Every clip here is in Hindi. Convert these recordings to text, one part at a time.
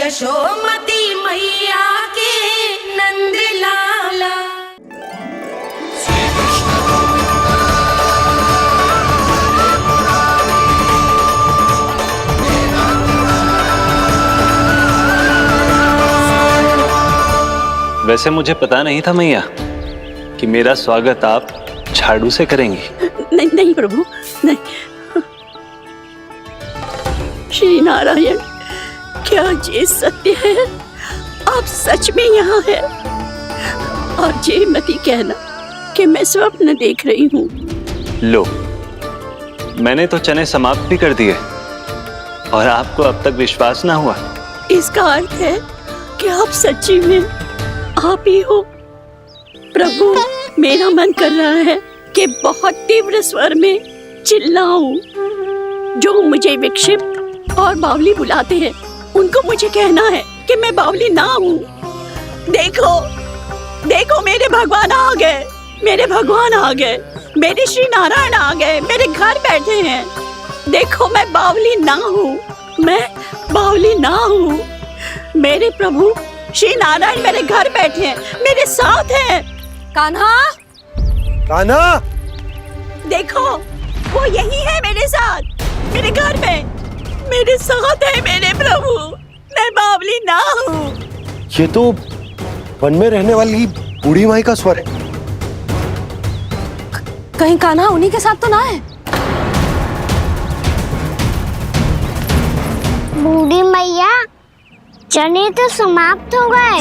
यशोमती मैया के नंद लाला। वैसे मुझे पता नहीं था मैया कि मेरा स्वागत आप झाड़ू से करेंगी। नहीं नहीं प्रभु, नहीं। श्री नारायण, क्या ये सत्य है? आप सच में यहाँ हैं? और ये मत ही कहना कि मैं स्वप्न देख रही हूँ। लो, मैंने तो चने समाप्त भी कर दिए और आपको अब तक विश्वास ना हुआ। इसका अर्थ है कि आप सच्ची में आप ही हो। प्रभु, मेरा मन कर रहा है कि बहुत तीव्र स्वर में चिल्लाऊं। जो मुझे विक्षिप्त और बावली बुलाते हैं उनको मुझे कहना है कि मैं बावली ना हूँ। देखो देखो, मेरे भगवान आ गए, मेरे भगवान आ गए, मेरे श्री नारायण आ गए, मेरे घर बैठे हैं। देखो, मैं बावली ना हूँ, मैं बावली ना हूँ। मेरे प्रभु श्री नारायण मेरे घर बैठे हैं, मेरे साथ हैं। कान्हा, कान्हा, देखो, वो यही है मेरे साथ, मेरे घर में, मेरे साथ है मेरे प्रभु। मैं बावली ना हूँ। ये तो वन में रहने वाली बूढ़ी माई का स्वर है। कहीं कान्हा उन्हीं के साथ तो ना है? बूढ़ी मैया, चने तो समाप्त हो गए।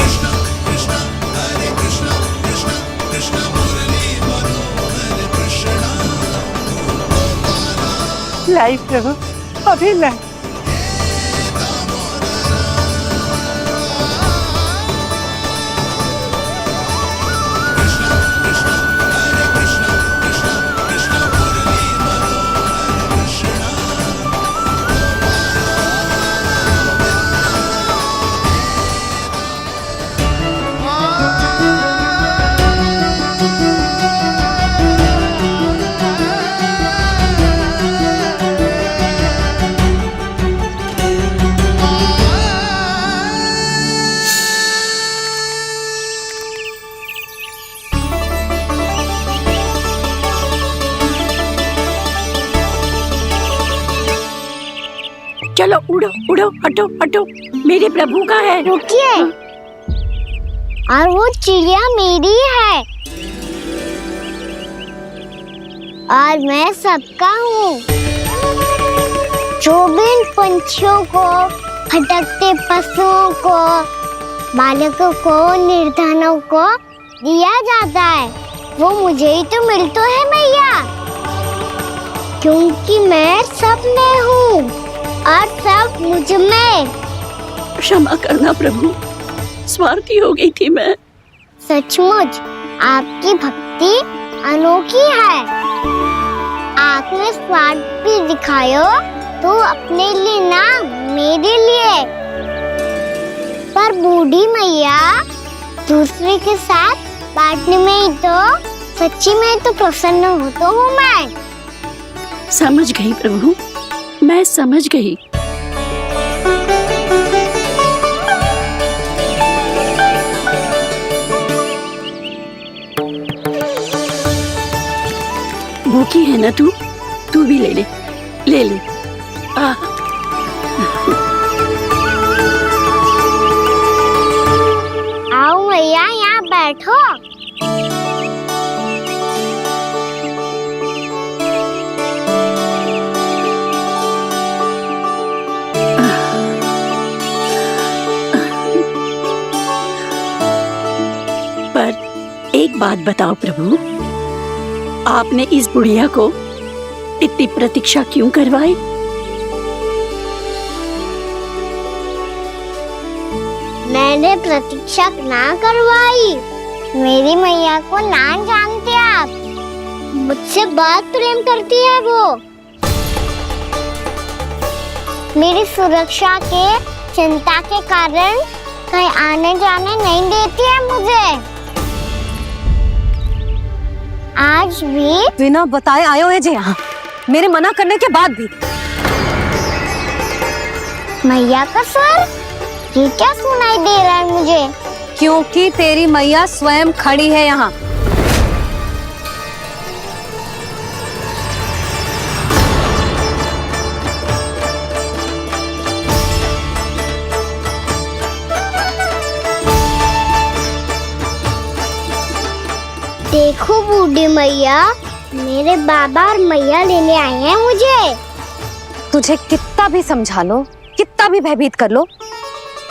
लाई प्रभु, अभी लाई। चलो उड़ो उड़ो, हटो हटो, मेरे प्रभु का है। रुकिए, और वो चिड़िया मेरी है और मैं सबका हूँ। जो भी इन पंछियों को, भटकते पशुओं को, बालकों को, निर्धनों को दिया जाता है, वो मुझे ही तो मिलता है मैया, क्योंकि मैं सब में हूँ और सब मुझ में। क्षमा करना प्रभु, स्वार्थी हो गई थी मैं। सचमुच आपकी भक्ति अनोखी है। आपने स्वार्थ भी दिखायो तो अपने लिए ना, मेरे लिए। पर बूढ़ी मैया, दूसरे के साथ बांटने में ही तो सच्ची में तो प्रसन्न होता हूँ मैं। समझ गई प्रभु, मैं समझ गई। भूखी है ना तू? तू भी ले ले, ले ले। आओ मैया, यहाँ बैठो। एक बात बताओ प्रभु, आपने इस बुढ़िया को इतनी प्रतीक्षा क्यों करवाई? मैंने प्रतीक्षा ना करवाई। मेरी मैया को ना जानते आप, मुझसे बहुत प्रेम करती है वो। मेरी सुरक्षा के चिंता के कारण कहीं आने जाने नहीं देती है मुझे। आज भी बिना बताए आए हो जे यहाँ, मेरे मना करने के बाद भी। मैया का स्वर, ये क्या सुनाई दे रहा है मुझे? क्योंकि तेरी मैया स्वयं खड़ी है यहाँ। देखो बूढ़ी मैया, मेरे बाबा और मैया लेने आए हैं मुझे। तुझे कितना भी समझा लो, कितना भी भयभीत कर लो,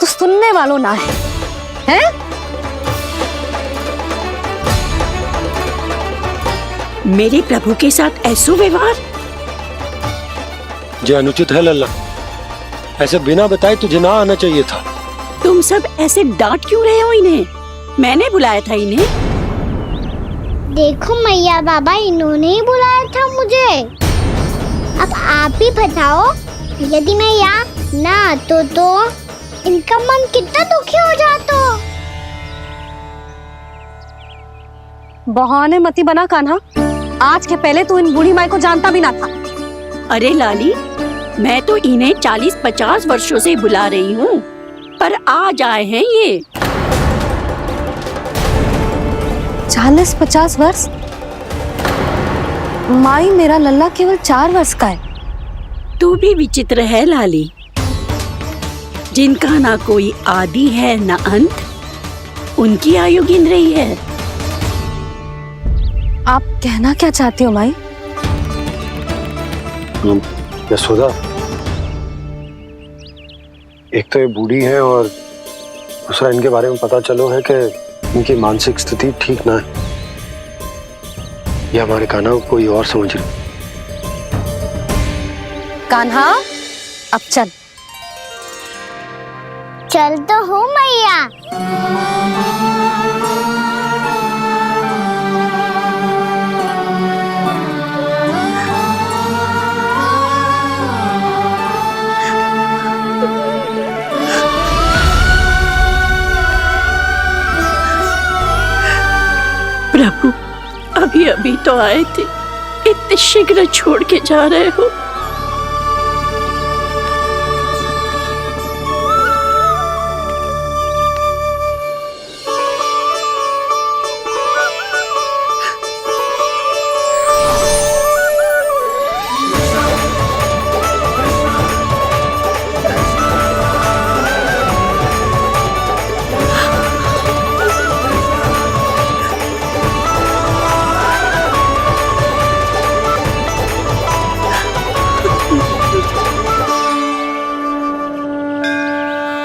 तो सुनने वालों ना है, हैं? मेरे प्रभु के साथ ऐसा व्यवहार जो अनुचित है लल्ला। ऐसे बिना बताए तुझे ना आना चाहिए था। तुम सब ऐसे डांट क्यों रहे हो इन्हें? मैंने बुलाया था इन्हें। देखो मैया बाबा, इन्होंने ही बुलाया था मुझे। अब आप ही बताओ, यदि मैं यहाँ ना आतो तो इनका मन कितना दुखी हो जाता। बहाने मती बना कान्हा। आज के पहले तू इन बूढ़ी माई को जानता भी ना था। अरे लाली, मैं तो इन्हें 40-50 वर्षों से बुला रही हूँ, पर आज आए हैं ये। 40-50 वर्ष? माई, मेरा लल्ला केवल 4 वर्ष का है। तू भी विचित्र है लाली, जिनका ना कोई आदि है ना अंत, उनकी आयु गिन रही है। आप कहना क्या चाहती हो माई? यशोदा, एक तो ये बूढ़ी है और दूसरा इनके बारे में पता चलो है कि इनकी मानसिक स्थिति ठीक ना है। ये हमारे कान्हा को कोई और समझ रही। कान्हा, अब चल। चल तो हो मैया। प्रभु, अभी अभी तो आए थे, इतने शीघ्र छोड़ के जा रहे हो।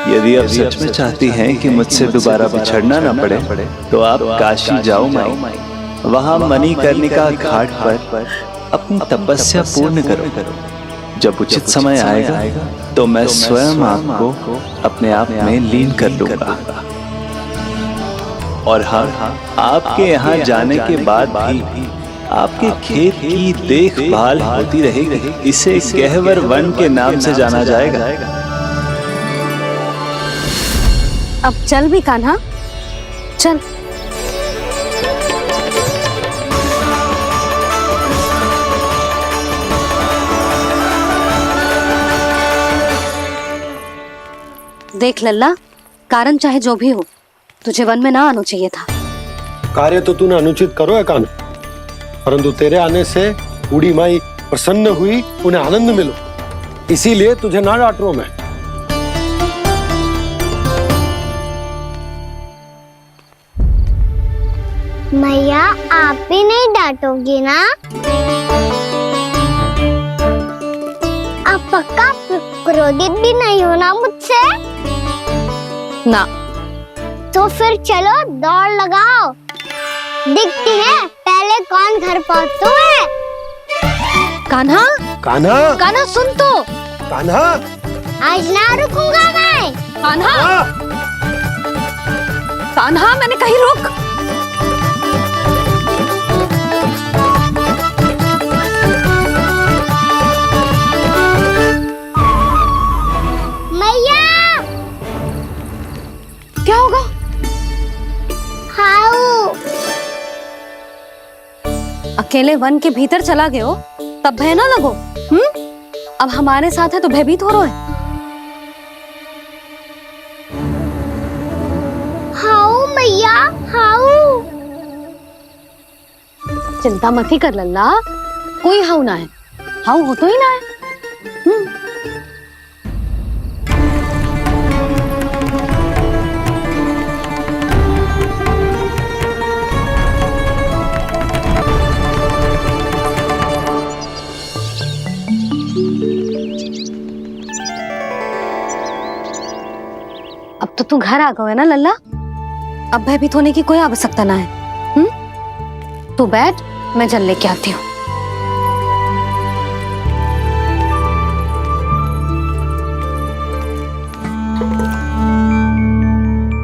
यदि आप सच में चाहती हैं कि मुझसे दोबारा बिछड़ना न पड़े, तो आप काशी जाओ माई। वहां मणिकर्णिका घाट पर अपनी तपस्या पूर्ण करो। जब उचित समय आएगा तो मैं स्वयं आपको अपने आप में लीन कर लूंगा। और हाँ, आपके यहाँ जाने के बाद भी आपके खेत की देखभाल होती रहेगी। इसे गहवर वन के नाम से जाना जाएगा। अब चल भी कान्हा, चल। देख लल्ला, कारण चाहे जो भी हो, तुझे वन में ना आना चाहिए था। कार्य तो तूने अनुचित करो है कान्हा, परंतु तेरे आने से बूढ़ी माई प्रसन्न हुई, उन्हें आनंद मिलो, इसीलिए तुझे ना डांट रहा हूं मैं। मैया, आप भी नहीं डांटोगी ना? आप पक्का क्रोधित भी नहीं हो ना मुझसे? ना। तो फिर चलो दौड़ लगाओ, दिखती है पहले कौन घर पहुंचता है। कान्हा, कान्हा, कान्हा सुन तो। कान्हा, आज ना रुकूंगा मैं। कान्हा, कान्हा, मैंने कहीं रुक। क्या होगा? हाउ अकेले वन के भीतर चला गए हो, तब भय ना लगो। अब हमारे साथ है तो भयभीत हो रहे हो। चिंता मत ही कर लल्ला, कोई हाउ ना है, हाउ हो तो ही ना है। अब तो तू घर आ गया है ना लल्ला, अब भयभीत होने की कोई आवश्यकता ना है। तू बैठ, मैं जल लेके आती हूँ।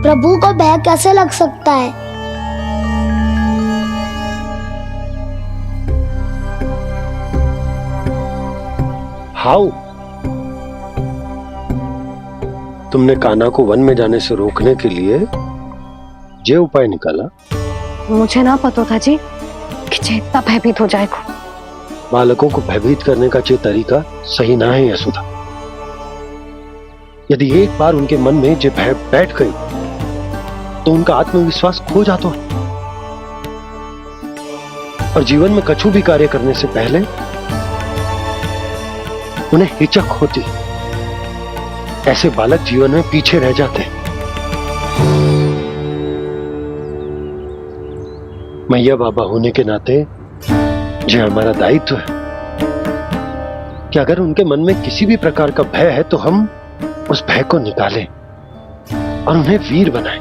प्रभु को भय कैसे लग सकता है? हाउ? तुमने कान्हा को वन में जाने से रोकने के लिए ये उपाय निकाला? मुझे ना पता था जी कि जे इतना भयभीत हो जाएगा। बालकों को भयभीत करने का ये तरीका सही ना है यशोदा। यदि एक बार उनके मन में ये भय बैठ गई तो उनका आत्मविश्वास खो जाता है और जीवन में कछु भी कार्य करने से पहले उन्हें हिचक होती। ऐसे बालक जीवन में पीछे रह जाते हैं। मैया बाबा होने के नाते ये हमारा दायित्व है कि अगर उनके मन में किसी भी प्रकार का भय है तो हम उस भय को निकालें और उन्हें वीर बनाएं,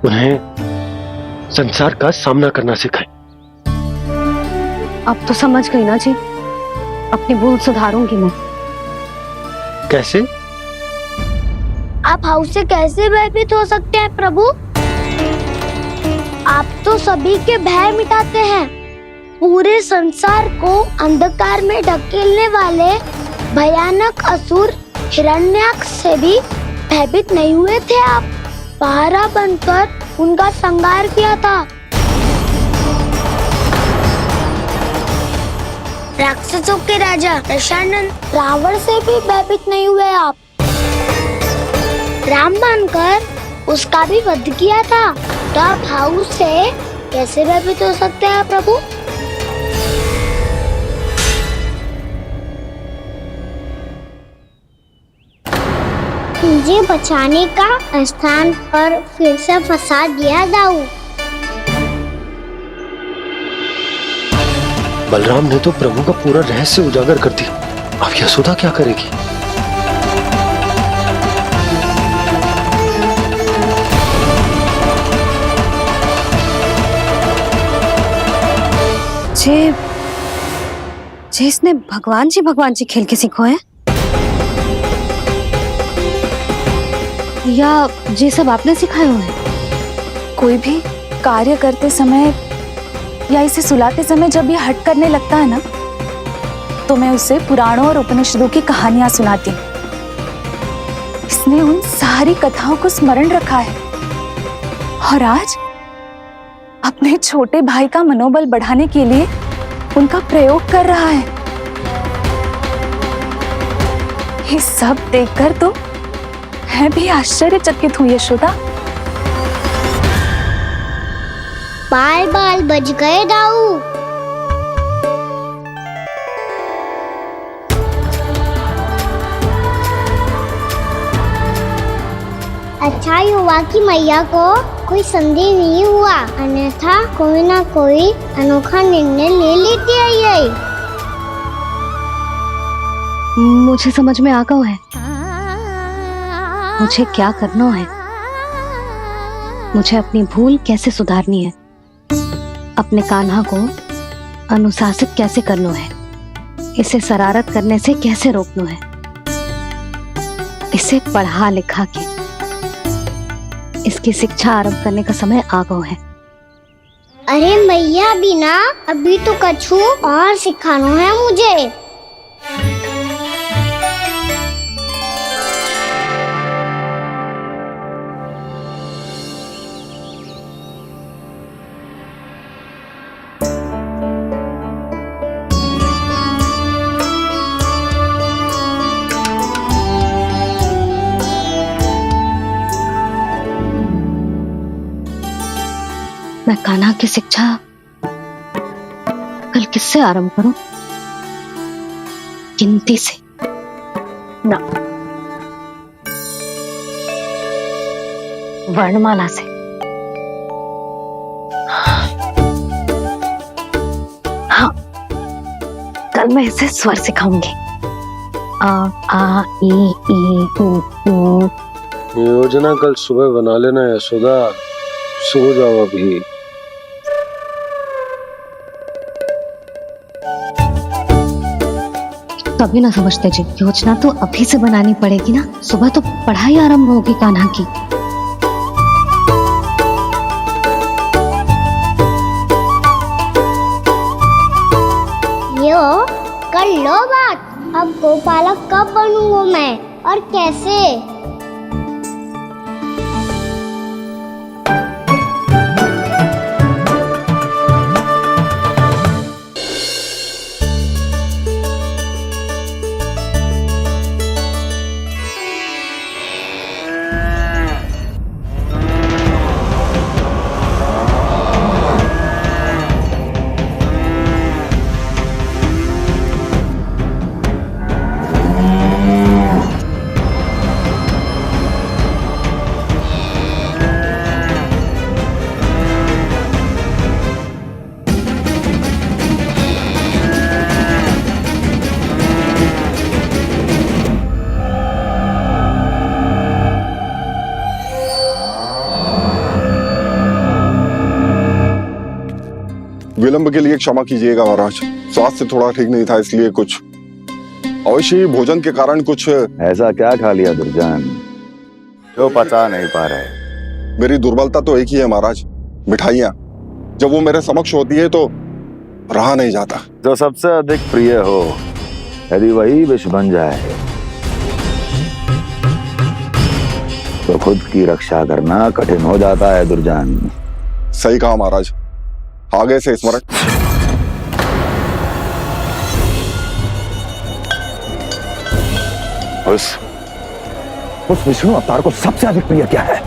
उन्हें संसार का सामना करना सिखाएं। अब तो समझ गई ना जी, अपनी भूल सुधारूंगी मैं। कैसे? आप हाउ से कैसे भयभीत हो सकते हैं प्रभु? आप तो सभी के भय मिटाते हैं। पूरे संसार को अंधकार में ढकेलने वाले भयानक असुर हिरण्याक्ष से भी भयभीत नहीं हुए थे आप। पहरा बनकर उनका संहार किया था। राक्षसों के राजा दशानन रावण से भी भयभीत नहीं हुए आप। राम बनकर उसका भी वध किया था। तो आप हाउ से कैसे भयभीत हो सकते हैं प्रभु? मुझे बचाने का स्थान पर फिर से फंसा दिया दाऊ। बलराम ने तो प्रभु का पूरा रहस्य उजागर कर दिया। अब यशोदा क्या करेगी? जे इसने भगवान जी खेल के सीखो है, या ये सब आपने सिखाए हुए हैं? कोई भी कार्य करते समय या इसे सुलाते समय जब ये हट करने लगता है ना, तो मैं उसे पुराणों और उपनिषदों की कहानियां सुनाती हूँ। इसने उन सारी कथाओं को स्मरण रखा है और आज अपने छोटे भाई का मनोबल बढ़ाने के लिए उनका प्रयोग कर रहा है। ये सब देखकर तो मैं भी आश्चर्यचकित हुई यशोदा। बाल बज गए दाऊ। अच्छा ही हुआ कि मैया को कोई संदेह नहीं हुआ, अन्यथा कोई ना कोई अनोखा निर्णय ले लेती है ये। मुझे समझ में आ गया है मुझे क्या करना है। मुझे अपनी भूल कैसे सुधारनी है, अपने कान्हा को अनुशासित कैसे करना है, इसे शरारत करने से कैसे रोकना है, इसे पढ़ा लिखा के इसकी शिक्षा आरंभ करने का समय आ गया है। अरे मैया बिना अभी तो कछु और सिखाना है मुझे। मैं कान्हा की शिक्षा कल किससे आरंभ करूं? गिनती से ना, वर्णमाला से। हाँ, कल मैं इसे स्वर सिखाऊंगी। आ आ ई ऊ। योजना कल सुबह बना लेना यशोदा, सो जाओ अभी। कभी ना समझते जी, योजना तो अभी से बनानी पड़ेगी ना। सुबह तो पढ़ाई आरंभ होगी कान्हा की। यो कर लो बात। अब गोपालक कब बनूंगा मैं और कैसे? विलंब के लिए क्षमा कीजिएगा महाराज, स्वास्थ्य थोड़ा ठीक नहीं था, इसलिए कुछ अवश्य ही भोजन के कारण कुछ। ऐसा क्या खा लिया दुर्जन जो पचा नहीं पा रहे? मेरी दुर्बलता तो एक ही है महाराज, मिठाइयाँ। जब वो मेरे समक्ष होती है तो रहा नहीं जाता। जो सबसे अधिक प्रिय हो, यदि वही विष बन जाए तो खुद की रक्षा करना कठिन हो जाता है दुर्जन। सही कहा महाराज, आगे से स्मरण। उस विष्णु अवतार को सबसे अधिक प्रिय क्या है?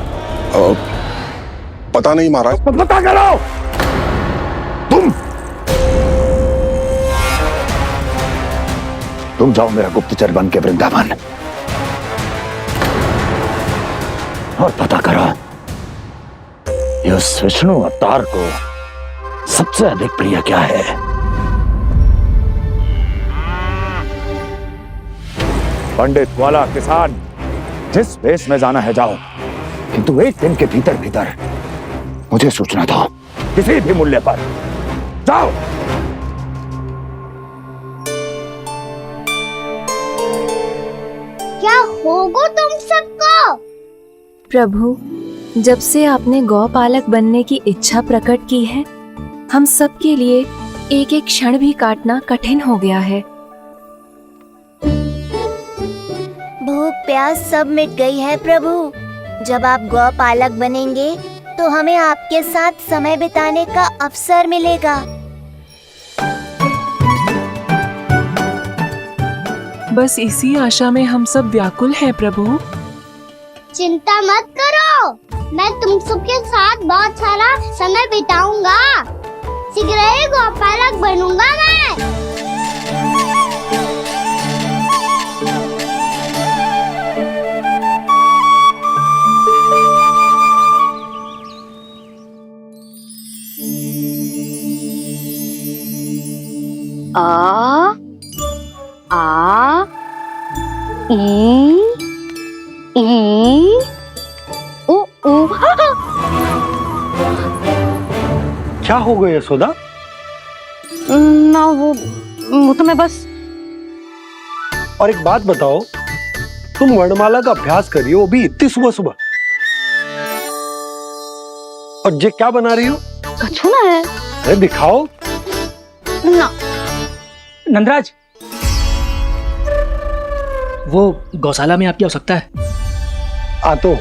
पता नहीं महाराज। पता करो। तुम जाओ मेरा गुप्तचर बन के वृंदावन और पता करो इस विष्णु अवतार को सबसे अधिक प्रिय क्या है। पंडित वाला किसान, जिस वेश में जाना है जाओ, किंतु एक दिन के भीतर भीतर मुझे सूचना दो, किसी भी मूल्य पर। जाओ। क्या होगा तुम सबको? प्रभु, जब से आपने गौपालक बनने की इच्छा प्रकट की है, हम सब के लिए एक एक क्षण भी काटना कठिन हो गया है। भूख प्यास सब मिट गई है प्रभु। जब आप गौपालक बनेंगे तो हमें आपके साथ समय बिताने का अवसर मिलेगा। बस इसी आशा में हम सब व्याकुल हैं प्रभु। चिंता मत करो, मैं तुम सबके साथ बहुत सारा समय बिताऊंगा। शीघ्र ही गोपालक बनूंगा मैं। आ आ ई ऊ ऊ। क्या हो गया यशोदा? ना वो तो मैं बस। और एक बात बताओ, तुम वर्णमाला का अभ्यास कर रही हो, वो भी इतनी सुबह सुबह, और ये क्या बना रही हो? कछुआ है। अरे दिखाओ ना। नंदराज, वो गौशाला में आपकी आवश्यकता है। आ तो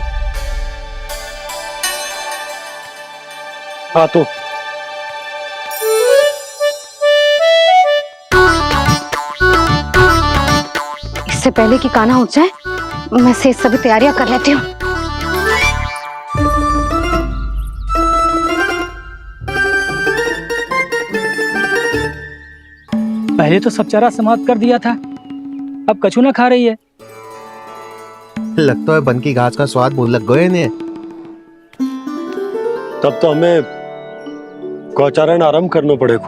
इससे पहले कि कान्हा उठ जाए, मैं से सभी तैयारियां कर लेती हूँ। पहले तो सब चारा समाप्त कर दिया था, अब कछु ना खा रही है। लगता है बन की घास का स्वाद भूल लग गए ने। तब तो हमें गौचारण आरंभ करना पड़ेगा।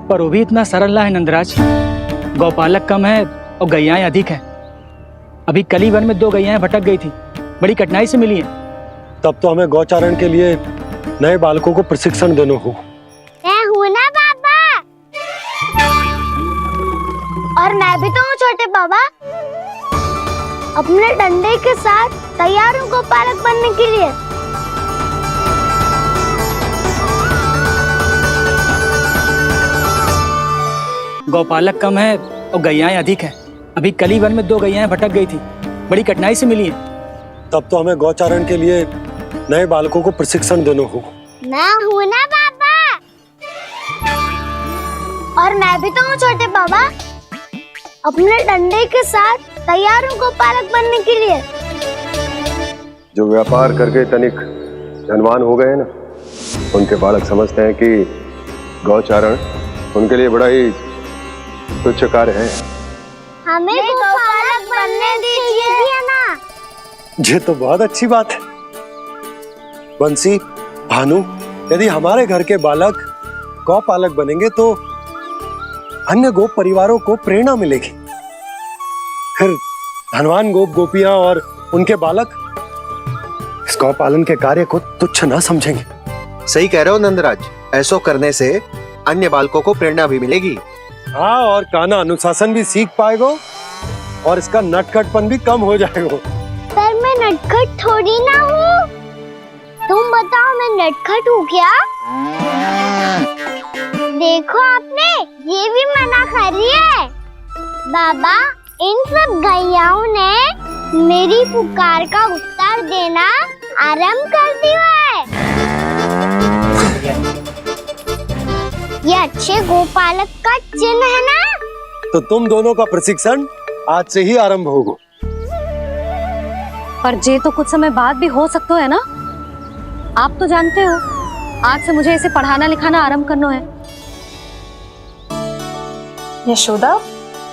पर वो भी इतना सरल ना है नंदराज। गौपालक कम है और गैयाएं अधिक हैं। अभी कली वन में 2 गैयाएं भटक गई थी, बड़ी कठिनाई से मिली हैं। तब तो हमें गौचारण के लिए नए बालकों को प्रशिक्षण देना हो। मैं हूँ ना बाबा, और मैं भी तो हूँ छोटे बाबा। अपने डंडे के साथ तैयार हूँ गौपालक बनने के लिए। गौपालक कम है और गैयाएं अधिक हैं। अभी कली वन में 2 गैयाएं भटक गई थी, बड़ी कठिनाई से मिली हैं। तब तो हमें गौचारण के लिए नए बालकों को प्रशिक्षण देना हो। मैं हूँ ना बाबा, और मैं भी तो हूँ छोटे बाबा। अपने डंडे के साथ तैयार हूँ गौपालक बनने के लिए। जो व्यापार करके तनिक धनवान हो गए ना, उनके बालक समझते हैं कि गौचारण उनके लिए बड़ा ही तुच्छ कार्य है। हमें गौपालक बनने दीजिए ना। ये तो बहुत अच्छी बात है। बंसी, भानु, यदि हमारे घर के बालक गौपालक बनेंगे तो अन्य गोप परिवारों को प्रेरणा मिलेगी। फिर धनवान गोप गोपियां और उनके बालक इस गौपालन के कार्य को तुच्छ ना समझेंगे। सही कह रहे हो नंदराज, ऐसा करने से अन्य बालकों को प्रेरणा भी मिलेगी। हाँ, और कान्हा अनुशासन भी सीख पाएगा और इसका नटखटपन भी कम हो जाएगा। पर मैं नटखट थोड़ी ना हूँ। तुम बताओ मैं नटखट हूँ क्या? देखो आपने ये भी मना कर रही है। बाबा, इन सब गैयाओं ने मेरी पुकार का उत्तर देना आरंभ कर दिया है। ये अच्छे गोपालक का चिन्ह है ना? तो तुम दोनों का प्रशिक्षण आज से ही आरंभ होगा। पर जे तो कुछ समय बाद भी हो सकता है ना। आप तो जानते हो, आज से मुझे इसे पढ़ाना लिखाना आरंभ करना है। यशोदा,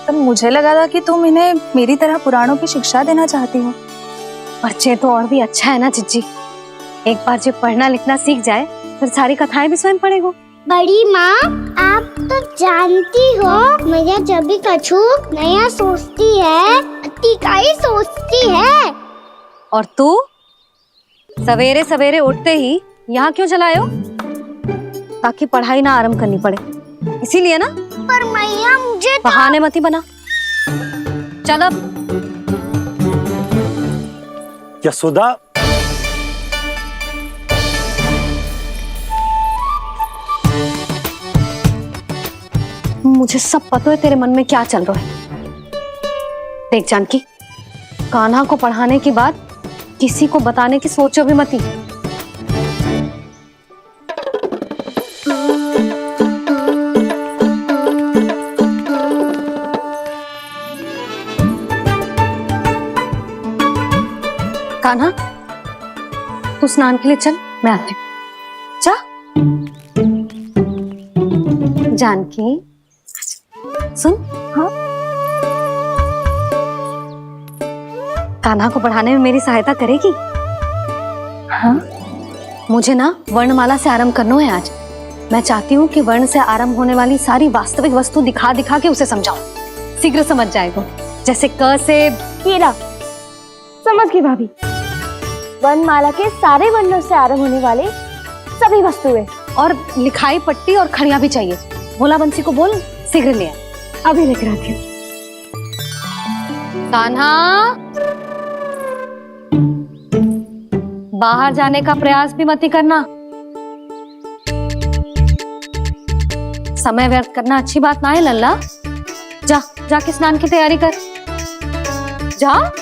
तब मुझे लगा था कि तुम इन्हें मेरी तरह पुराणों की शिक्षा देना चाहती हो। पर जे तो और भी अच्छा है ना जिज्जी। एक बार जब पढ़ना लिखना सीख जाए फिर सारी कथाएं भी स्वयं पढ़ेगा। बड़ी माँ, आप तो जानती हो मैया जब भी कछु नया सोचती है, अतिका ही सोचती है। और तू सवेरे सवेरे उठते ही यहाँ क्यों चलाए हो? ताकि पढ़ाई ना आरंभ करनी पड़े, इसीलिए ना। पर मैया मुझे बहाने मत ही बना। चल अब। यशोदा, मुझे सब पता है तेरे मन में क्या चल रहा है। देख जानकी, कान्हा को पढ़ाने की बात किसी को बताने की सोचो भी मत ही। कान्हा, तू स्नान के लिए चल, मैं आती हूँ। जा। जानकी, सुन। हाँ, कान्हा को पढ़ाने में मेरी सहायता करेगी? हाँ, मुझे ना वर्णमाला से आरंभ करना है आज। मैं चाहती हूँ कि वर्ण से आरंभ होने वाली सारी वास्तविक वस्तु दिखा दिखा के उसे समझाऊं। शीघ्र समझ जाएगा। जैसे क से हीरा। समझ गई भाभी। वर्णमाला के सारे वर्णों से आरंभ होने वाले सभी वस्तुएं, और लिखाई पट्टी और खड़िया भी चाहिए। भोला बंसी को बोल शीघ्र ले आ। अभी लेकर आती हूँ। कान्हा, बाहर जाने का प्रयास भी मत ही करना। समय व्यर्थ करना अच्छी बात ना है लल्ला। जा, जाके स्नान की तैयारी कर। जा।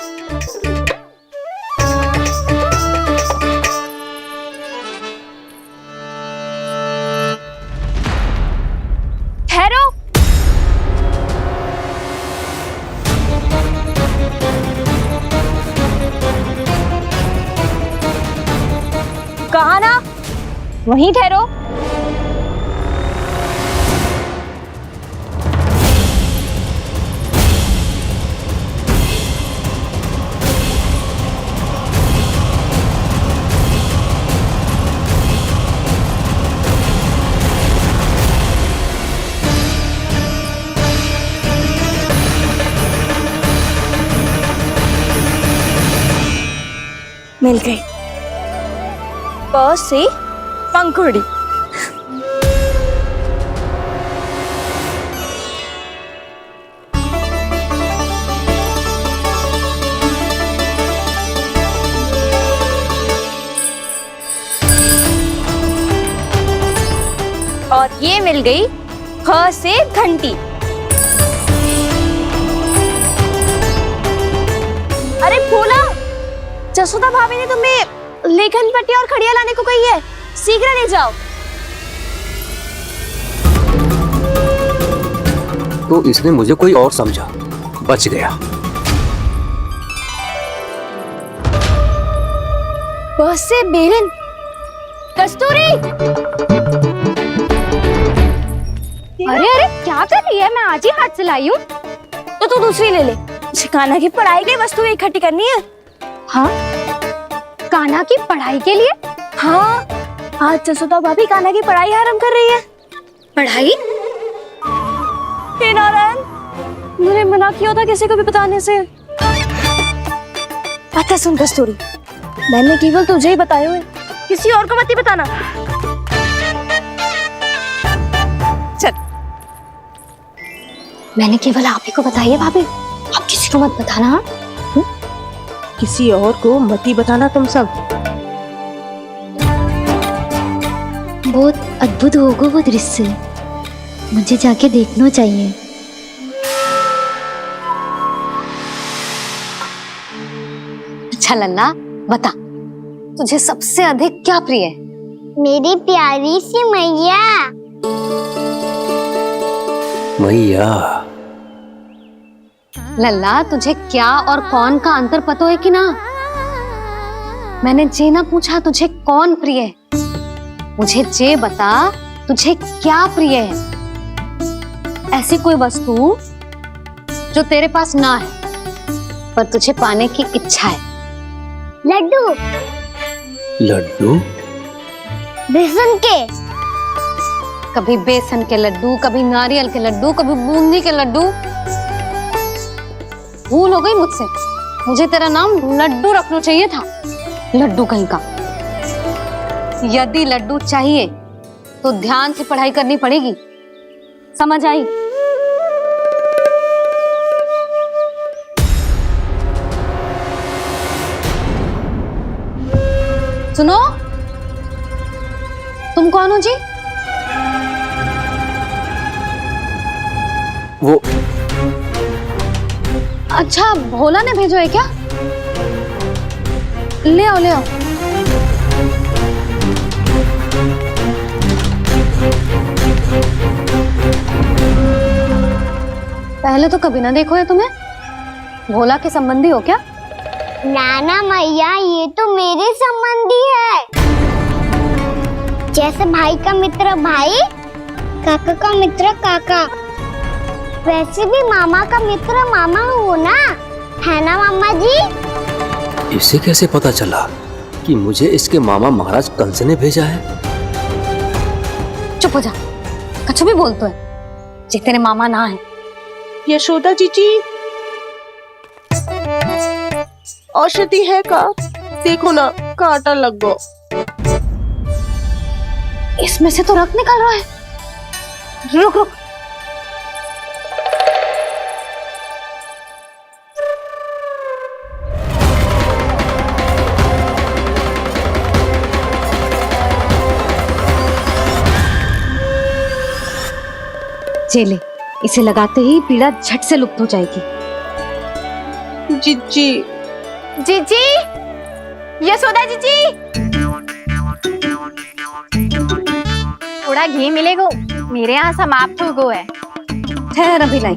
ठहरो। कहा ना, वहीं ठहरो। मिल गई। प से पंखुड़ी। और ये मिल गई ख से घंटी। अरे फूला, जसोदा भाभी ने तुम्हें लेखन पट्टी और खड़िया लाने को कही है, शीघ्र ले जाओ। तो इसने मुझे कोई और समझा, बच गया। बस से बेरन। कस्तूरी, अरे अरे क्या कर रही है? मैं आज ही हाथ से लाई हूँ। तो तू दूसरी ले ले। कान्हा की पढ़ाई के लिए वस्तुएं इकट्ठी करनी है। हाँ, कान्हा की पढ़ाई के लिए? हाँ, आज जसोदा भाभी कान्हा की पढ़ाई आरंभ कर रही है। पढ़ाई? हे नारायण, मैंने मना किया था किसी को भी बताने से। अच्छा सुन कस्तूरी, मैंने केवल तुझे ही बताए हुए, किसी और को मत ही बताना। चल, मैंने केवल आप ही को बताई है भाभी, आप किसी को मत बताना। हाँ? किसी और को मत ही बताना तुम सब। बहुत अद्भुत होगा वो दृश्य, मुझे जाके देखना चाहिए। अच्छा लल्ला, बता तुझे सबसे अधिक क्या प्रिय है? मेरी प्यारी सी मैया। मैया। लल्ला, तुझे क्या और कौन का अंतर पता है कि ना? मैंने जे ना पूछा तुझे कौन प्रिय है, मुझे जे बता तुझे क्या प्रिय है। ऐसी कोई वस्तु जो तेरे पास ना है पर तुझे पाने की इच्छा है। लड्डू। लड्डू? बेसन के। कभी बेसन के लड्डू, कभी नारियल के लड्डू, कभी बूंदी के लड्डू। भूल हो गई मुझसे, मुझे तेरा नाम लड्डू रखना चाहिए था। लड्डू कहीं का। यदि लड्डू चाहिए तो ध्यान से पढ़ाई करनी पड़ेगी, समझ आई? सुनो, तुम कौन हो जी? वो अच्छा, भोला ने भेजो है क्या? ले आओ ले आओ। पहले तो कभी ना देखो है तुम्हें। भोला के संबंधी हो क्या? नाना मैया, ये तो मेरे संबंधी है। जैसे भाई का मित्र भाई, काका का मित्र काका, वैसे भी मामा का मित्र मामा हो ना, है ना मामा जी? इसे कैसे पता चला कि मुझे इसके मामा महाराज कंस ने भेजा है? चुप हो जा, कछु भी बोलते है जे तेरे मामा ना है। यशोदा जीजी, औषधि है का? देखो ना, कांटा लग गो। इसमें से तो रक्त निकल रहा है। रुक रुक, चले, इसे लगाते ही पीड़ा झट से लुप्त हो जाएगी। जीजी, जीजी, यशोदा जीजी, थोड़ा घी मिलेगा, मेरे यहाँ समाप्त हो गया है। ठहर, अभी लाई।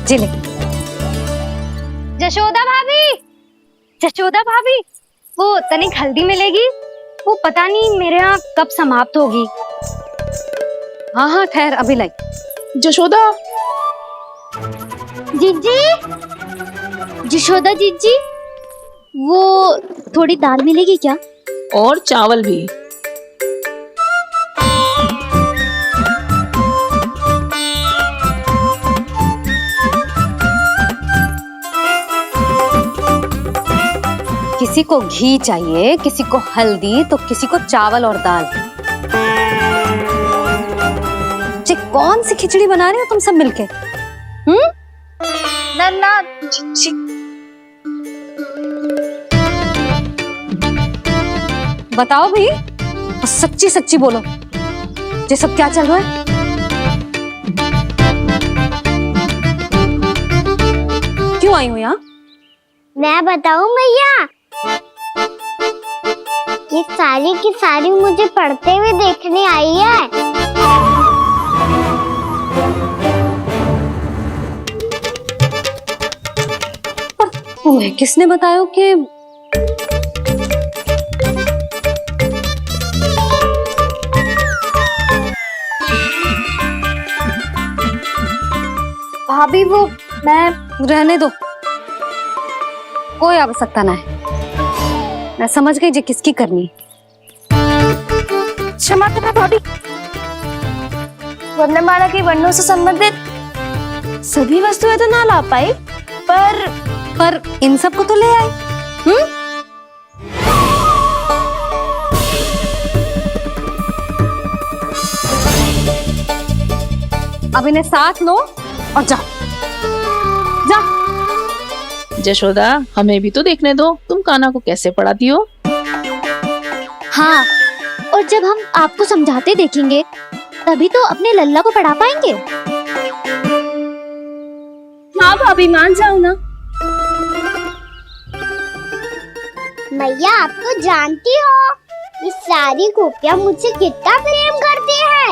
जिले। जशोदा भाभी, जशोदा भाभी, वो तनिक हल्दी मिलेगी? वो पता नहीं मेरे यहाँ कब समाप्त होगी। हाँ हाँ ठहर, अभी लाई। जशोदा। जीजी, जशोदा जीजी, वो थोड़ी दाल मिलेगी क्या? और चावल भी। किसी को घी चाहिए, किसी को हल्दी, तो किसी को चावल और दाल। जी कौन सी खिचड़ी बना रही हो तुम सब मिलके? नन्ना बताओ भाई, और सच्ची सच्ची बोलो, ये सब क्या चल रहा है? क्यों आई हो यहाँ? मैं बताऊं भैया, ये सारी की सारी मुझे पढ़ते हुए देखने आई है। तुम्हें किसने बताया कि भाभी वो मैं रहने दो, कोई आवश्यकता ना है। मैं समझ गई जी किसकी करनी। क्षमा करना भाभी, वर्णमाला के वर्णों से संबंधित सभी वस्तुएं तो ना ला पाई, पर इन सबको तो ले आए। अब इन्हें साथ लो और जाओ। जा। जशोदा, हमें भी तो देखने दो, तुम कान्हा को कैसे पढ़ाती हो। हाँ, और जब हम आपको समझाते देखेंगे तभी तो अपने लल्ला को पढ़ा पाएंगे। हाँ भाभी, मान जाओ ना। मैया, आप तो जानती हो ये सारी गोपियां मुझसे कितना प्रेम करती है,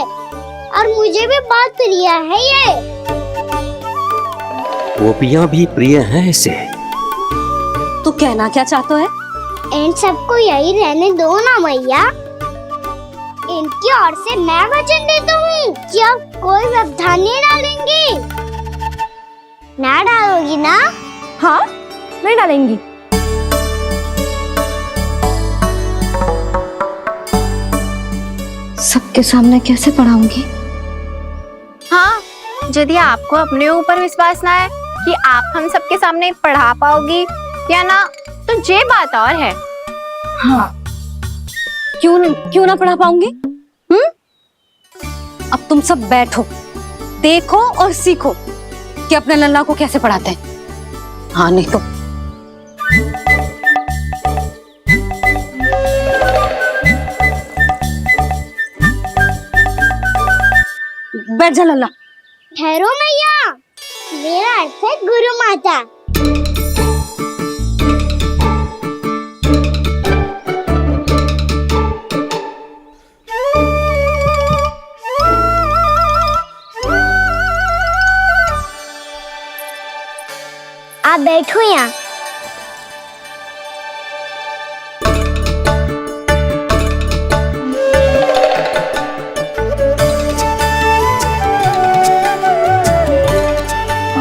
और मुझे भी बहुत प्रिय है ये। गोपियां भी प्रिय हैं इसे। तू कहना क्या चाहता है? इन सबको यही रहने दो ना मैया। इनकी ओर से मैं वचन देता हूँ कि अब कोई व्यवधान नहीं डालेंगी। ना डालोगी ना? हाँ, नहीं डालेंगी। सबके सामने कैसे पढ़ाऊंगी? हाँ, यदि आपको अपने ऊपर विश्वास ना है कि आप हम सबके सामने पढ़ा पाओगी या ना, तो ये बात और है। हाँ, क्यों ना पढ़ा पाऊंगी? अब तुम सब बैठो, देखो और सीखो कि अपने लल्ला को कैसे पढ़ाते हैं। हाँ, नहीं तो बैठ जा लल्ला। ठहरो मैया, मेरा अर्थ है गुरु माता। आप बैठो यहाँ।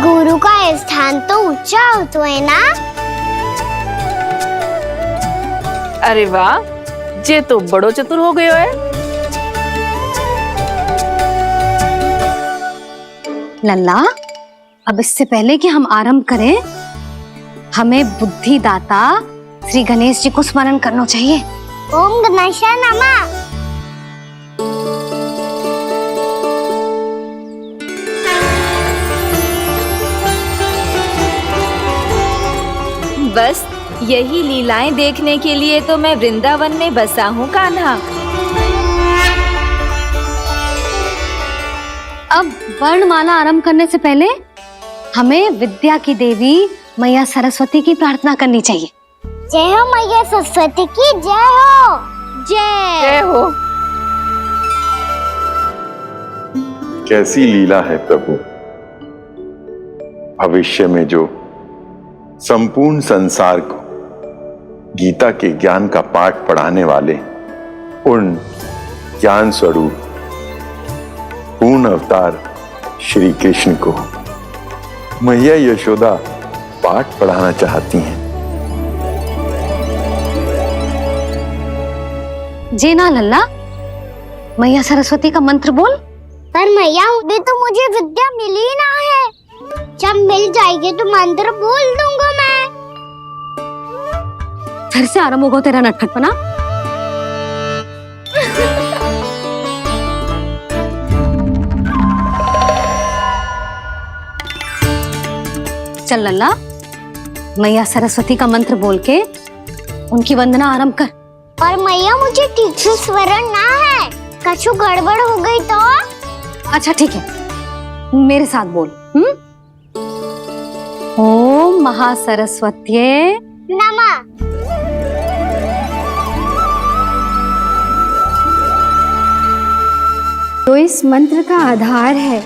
गुरु का स्थान तो ऊंचा होता है ना? अरे वाह, जे तो बड़ो चतुर हो गयो है। लल्ला, अब इससे पहले कि हम आरंभ करें, हमें बुद्धिदाता श्री गणेश जी को स्मरण करना चाहिए। ओम गणेशाय नमः। बस यही लीलाएं देखने के लिए तो मैं वृंदावन में बसा हूँ कान्हा। अब वर्णमाला आरंभ करने से पहले हमें विद्या की देवी मैया सरस्वती की प्रार्थना करनी चाहिए। जय हो मैया सरस्वती की जय हो। जय हो। कैसी लीला है प्रभु। भविष्य में जो संपूर्ण संसार को गीता के ज्ञान का पाठ पढ़ाने वाले उन ज्ञान स्वरूप पूर्ण अवतार श्री कृष्ण को मैया यशोदा पाठ पढ़ाना चाहती हैं। जी ना लल्ला, मैया सरस्वती का मंत्र बोल। पर मैया, अभी तो मुझे विद्या मिली ना है। जब मिल जाएगी तो मंत्र बोल दूंगा मैं। फिर से आरंभ होगा तेरा नटखटपना। चल लल्ला, मैया सरस्वती का मंत्र बोल के उनकी वंदना आरंभ कर। और मैया मुझे ठीक से स्मरण ना है, कछु गड़बड़ हो गई तो? अच्छा ठीक है, मेरे साथ बोल। ओम महासरस्वत्ये नमः। तो इस मंत्र का आधार है।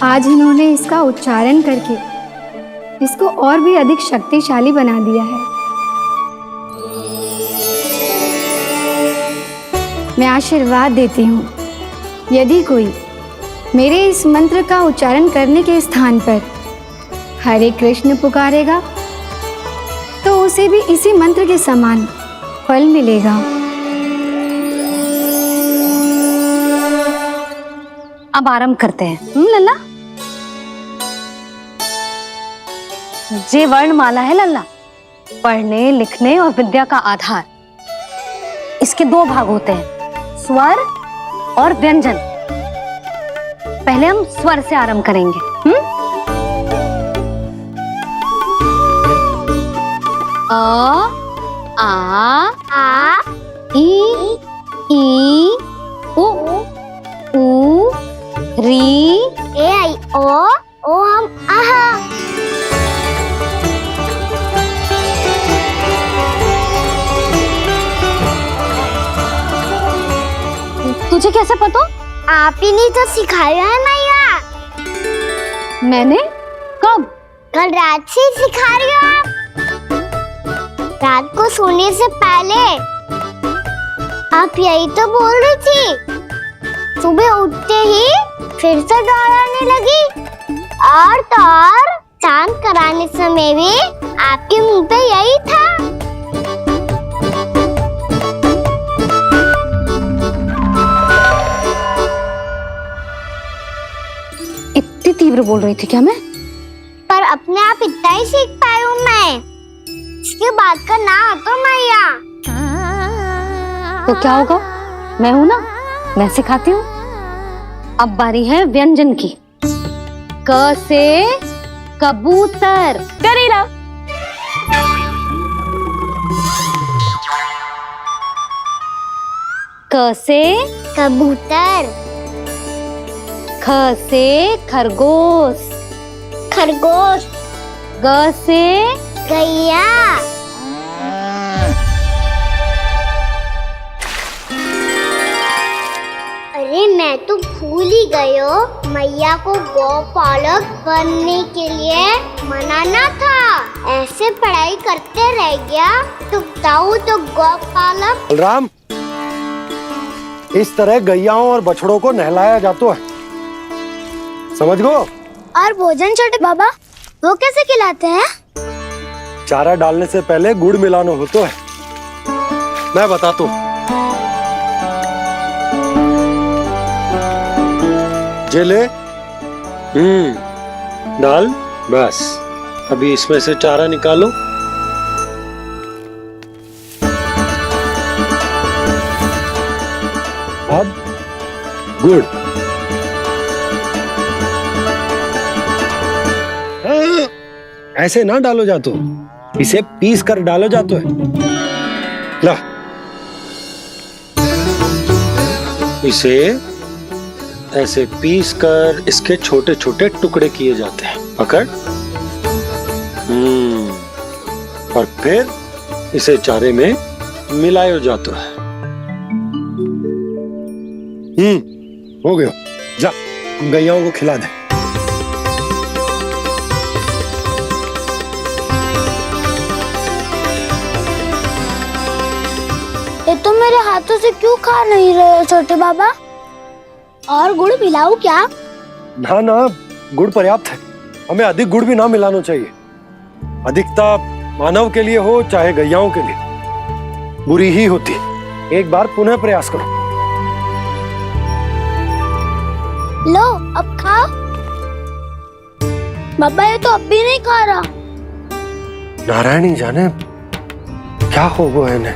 आज इन्होंने इसका उच्चारण करके इसको और भी अधिक शक्तिशाली बना दिया है। मैं आशीर्वाद देती हूँ, यदि कोई मेरे इस मंत्र का उच्चारण करने के स्थान पर हरे कृष्ण पुकारेगा तो उसे भी इसी मंत्र के समान फल मिलेगा। अब आरंभ करते हैं। लल्ला, जे वर्णमाला है लल्ला, पढ़ने लिखने और विद्या का आधार। इसके दो भाग होते हैं, स्वर और व्यंजन। पहले हम स्वर से आरंभ करेंगे। अ, आ, ई, उ, री, ए आई ओ हम आहा। तुझे कैसे पता? आप ही ने तो सिखाया है मैया। मैंने? कब? कल रात से सिखा रही हो आप। रात को सोने से पहले आप यही तो बोल रही थी। सुबह उठते ही फिर से दोहराने लगी, और तो और स्नान कराने समय भी आपके मुंह पे यही था। इतनी तीव्र बोल रही थी क्या मैं? पर अपने आप इतना ही सीख पाई हूँ मैं। इसके बाद का ना तो मैया। तो क्या होगा? मैं हूं ना, मैं सिखाती हूँ। अब बारी है व्यंजन की। क से कबूतर। करेला। क से कबूतर। ख से खरगोश। खरगोश। ग से गैया। अरे मैं तो भूल ही गई हूँ, मैया को गौपालक बनने के लिए मनाना था। ऐसे पढ़ाई करते रह गया तो बताऊँ तो गौपालक। बलराम, इस तरह गैयाओं और बछड़ों को नहलाया जाता है, समझ गो? और भोजन छोटे बाबा, वो कैसे खिलाते हैं? चारा डालने से पहले गुड़ मिलाना होता है। मैं बताता हूँ। जे ले, डाल, बस। अभी इसमें से चारा निकालो। अब गुड़। ऐसे ना डालो जातो, इसे पीस कर डालो जातो है। ला, इसे ऐसे पीस कर इसके छोटे छोटे टुकड़े किए जाते हैं। पकड़। और फिर इसे चारे में मिलाया जाता है। हो गया। जा, गैयाओं को खिला दे। ये तो मेरे हाथों से क्यों खा नहीं रहे हो छोटे बाबा? और गुड़ मिलाऊं क्या? ना ना, गुड़ पर्याप्त है। हमें अधिक गुड़ भी ना मिलाना चाहिए। अधिकता मानव के लिए हो चाहे गैयाओं के लिए बुरी ही होती। एक बार पुनः प्रयास करो। लो, अब खाओ। बाबा ये तो अब भी नहीं खा रहा। नारायणी जाने, क्या हो गया इन्हें?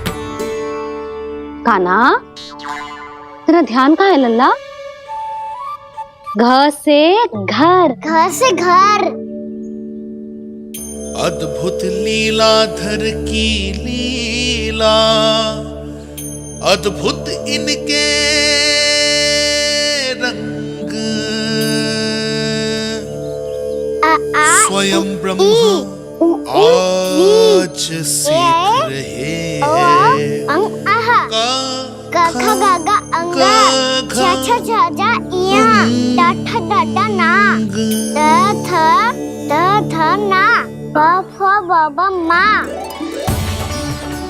कान्हा, तेरा ध्यान कहाँ है लल्ला? घर से घर, घर से घर। अद्भुत लीलाधर की लीला, अद्भुत इनके रंग, स्वयं ब्रह्मा आज सीख रहे हैं। क ख ग घ अंग, छ छ छ ज इया, ट ठ ड ड ना, द ध ना, प फ ब ब मा,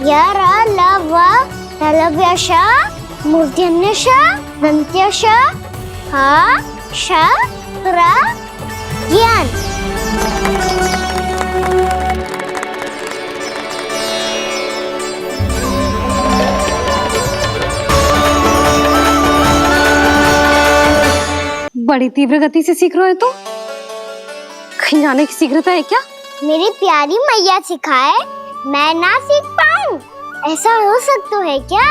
य र ल व लव्य श, मूर्धन्य श, दन्त्य श, ह श र ज्ञान। बड़ी तीव्र गति से सीख रहे हो तो कहीं जाने की शीघ्रता है क्या? मेरी प्यारी मैया सिखाए, मैं ना सीख पाऊं, ऐसा हो सकता है क्या?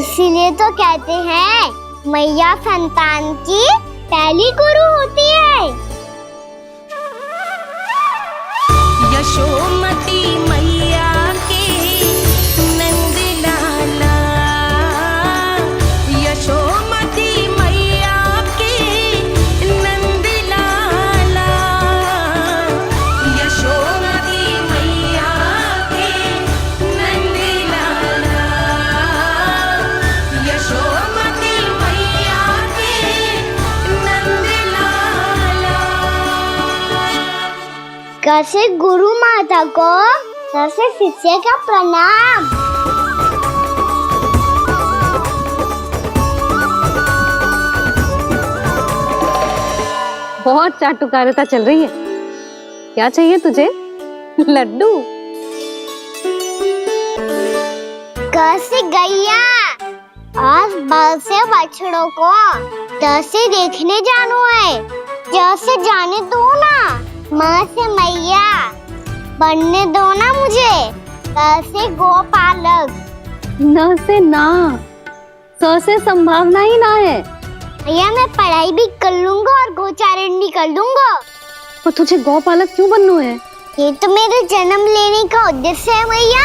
इसीलिए तो कहते हैं मैया संतान की पहली गुरु होती है। यशोमती मैया के नंद लाला, यशोमती मैया के नंद लाला, यशोमती मैया के नंद लाला, यशोमती मैया के नंद लाला। कैसे गुरु माता को सबसे शिष्य का प्रणाम। बहुत चाटुकारिता चल रही है। क्या चाहिए तुझे? लड्डू? कैसे गैया आज बल से बछड़ों को जैसे देखने जानो है, जैसे जाने दो ना, माँ से मैया बनने दो ना मुझे, कैसे गोपालक। न से ना, स से संभावना ही ना है। भैया मैं पढ़ाई भी कर लूंगा और गोचारण भी कर दूंगा। और तुझे गौपालक क्यों बनना है? ये तो मेरे जन्म लेने का उद्देश्य है भैया।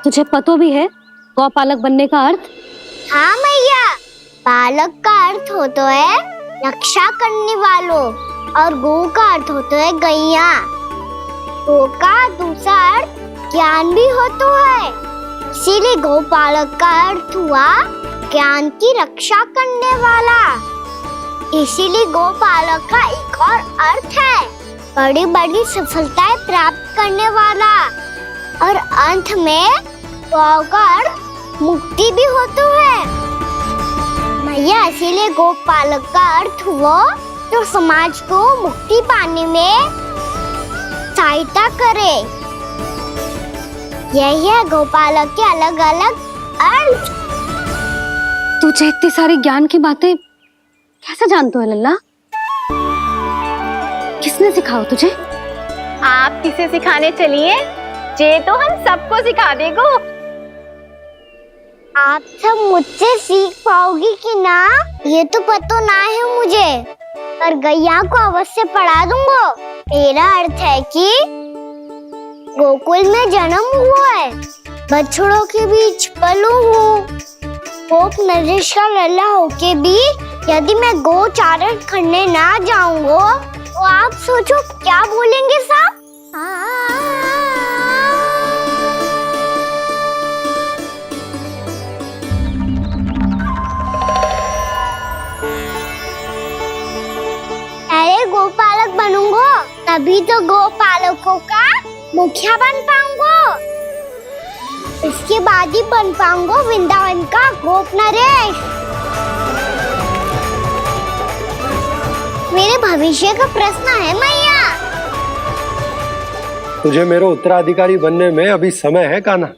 तुझे पतो भी है गौपालक बनने का अर्थ? हाँ मैया, पालक का अर्थ होता है रक्षा करने वालों और गौ का अर्थ होता है गैया। गौ का दूसरा अर्थ ज्ञान भी होता है, इसीलिए गौपालक का अर्थ हुआ ज्ञान की रक्षा करने वाला। इसीलिए गौपालक का एक और अर्थ है बड़ी बड़ी सफलताएं प्राप्त करने वाला, और अंत में गौ का अर्थ मुक्ति भी होता है। मैया इसीलिए गोपालक का अर्थ हुआ जो समाज को मुक्ति पाने में सहायता करे। यही है गोपालक के अलग अलग अर्थ। तुझे इतनी सारी ज्ञान की बातें कैसे जानते हो लल्ला? किसने सिखाओ तुझे? आप किसे सिखाने चलिए, जे तो हम सबको सिखा देगो। आप सब मुझसे सीख पाओगी कि ना ये तो पता ना है मुझे, पर गैया को अवश्य पढ़ा दूंगा। मेरा अर्थ है कि गोकुल में जन्म हुआ है, बछड़ों के बीच पलू हूँ, गोप नरेश का लल्ला होके भी यदि मैं गोचारण करने ना जाऊंगा तो आप सोचो क्या बोलेंगे साहब? अरे गोपालक बनूंगा तभी तो गोपालकों का मुखिया बन पाऊंगा, इसके बाद ही बन पाऊंगा वृंदावन का गोप नरेश। मेरे भविष्य का प्रश्न है मैया। तुझे मेरा उत्तराधिकारी बनने में अभी समय है कान्हा,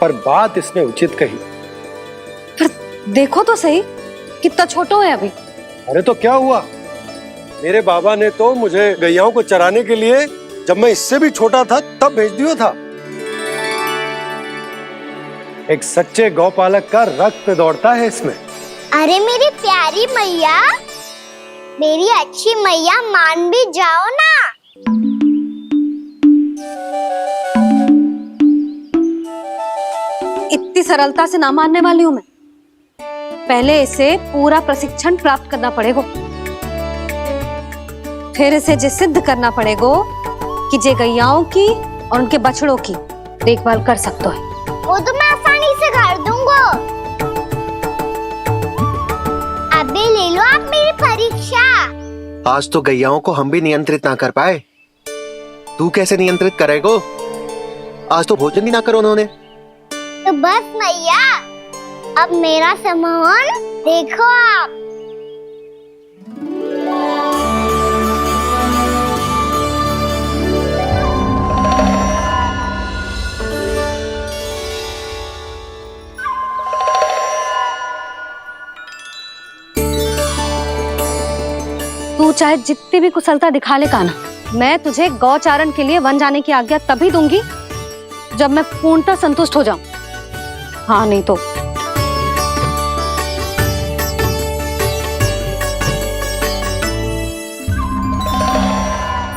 पर बात इसने उचित कही। देखो तो सही कितना छोटो है अभी। अरे तो क्या हुआ, मेरे बाबा ने तो मुझे गैयाओं को चराने के लिए जब मैं इससे भी छोटा था तब भेज दिया था। एक सच्चे गौपालक का रक्त दौड़ता है इसमें। अरे मेरी प्यारी मैया, मेरी अच्छी मैया, मान भी जाओ ना। इतनी सरलता से ना मानने वाली हूं मैं। पहले इसे पूरा प्रशिक्षण प्राप्त करना पड़ेगा, फिर इसे जे सिद्ध करना पड़ेगा कि जे गैयाओं की और उनके बछड़ों की देखभाल कर सकते है। वो तो मैं आसानी से कर दूंगा। अबे ले लो आप मेरी परीक्षा। आज तो गैयाओं को हम भी नियंत्रित ना कर पाए, तू कैसे नियंत्रित करेगो? आज तो भोजन भी ना करो उन्होंने। तो बस मैया, अब मेरा सम्मान देखो आप। तू चाहे जितनी भी कुशलता दिखा ले कान्हा, मैं तुझे गौचारण के लिए वन जाने की आज्ञा तभी दूंगी जब मैं पूर्णतः संतुष्ट हो जाऊं। हाँ नहीं तो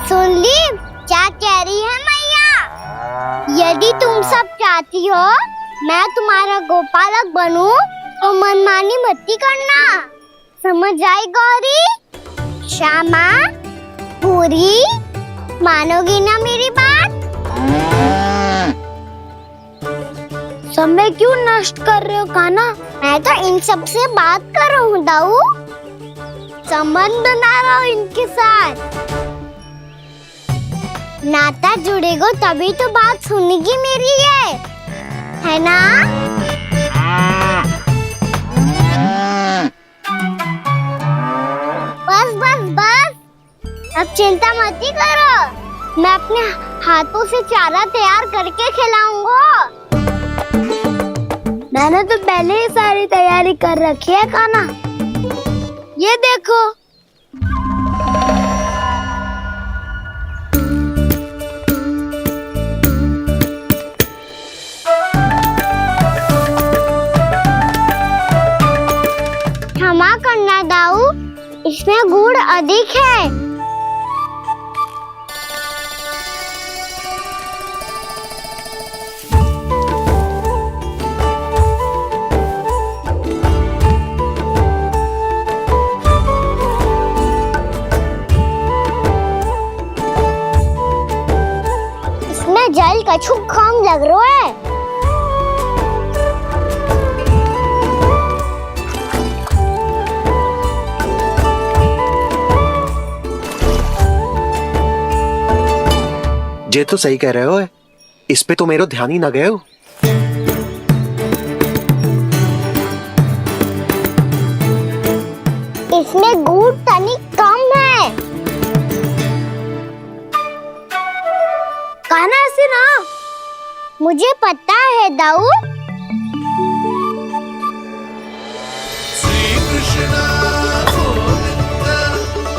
सुन ली क्या कह रही है मैया? यदि तुम सब चाहती हो मैं तुम्हारा गोपालक बनूं तो मनमानी मत करना, समझ आई गौरी? श्यामा, पूरी, मानोगी ना मेरी बात? समय क्यों नष्ट कर रहे हो कान्हा? मैं तो इन सब से बात कर रहा हूँ दाऊ, संबंध बना रहा हूँ इनके साथ। नाता जुड़ेगा तभी तो बात सुनेगी मेरी, है ना? बस बस बस, अब चिंता मत ही करो, मैं अपने हाथों से चारा तैयार करके खिलाऊंगा। मैंने तो पहले ही सारी तैयारी कर रखी है कान्हा, ये देखो। क्षमा करना दाऊ, इसमें गुड़ अधिक है। इसमें जल कछु कम लग रहा है। जे तो सही कह रहे हो, इस पे तो मेरे ध्यान ही ना गए हो। इसमें गुड़ तनिक कम है। कान्हा ऐसे ना, मुझे पता है दाऊ। श्री कृष्ण गोविंद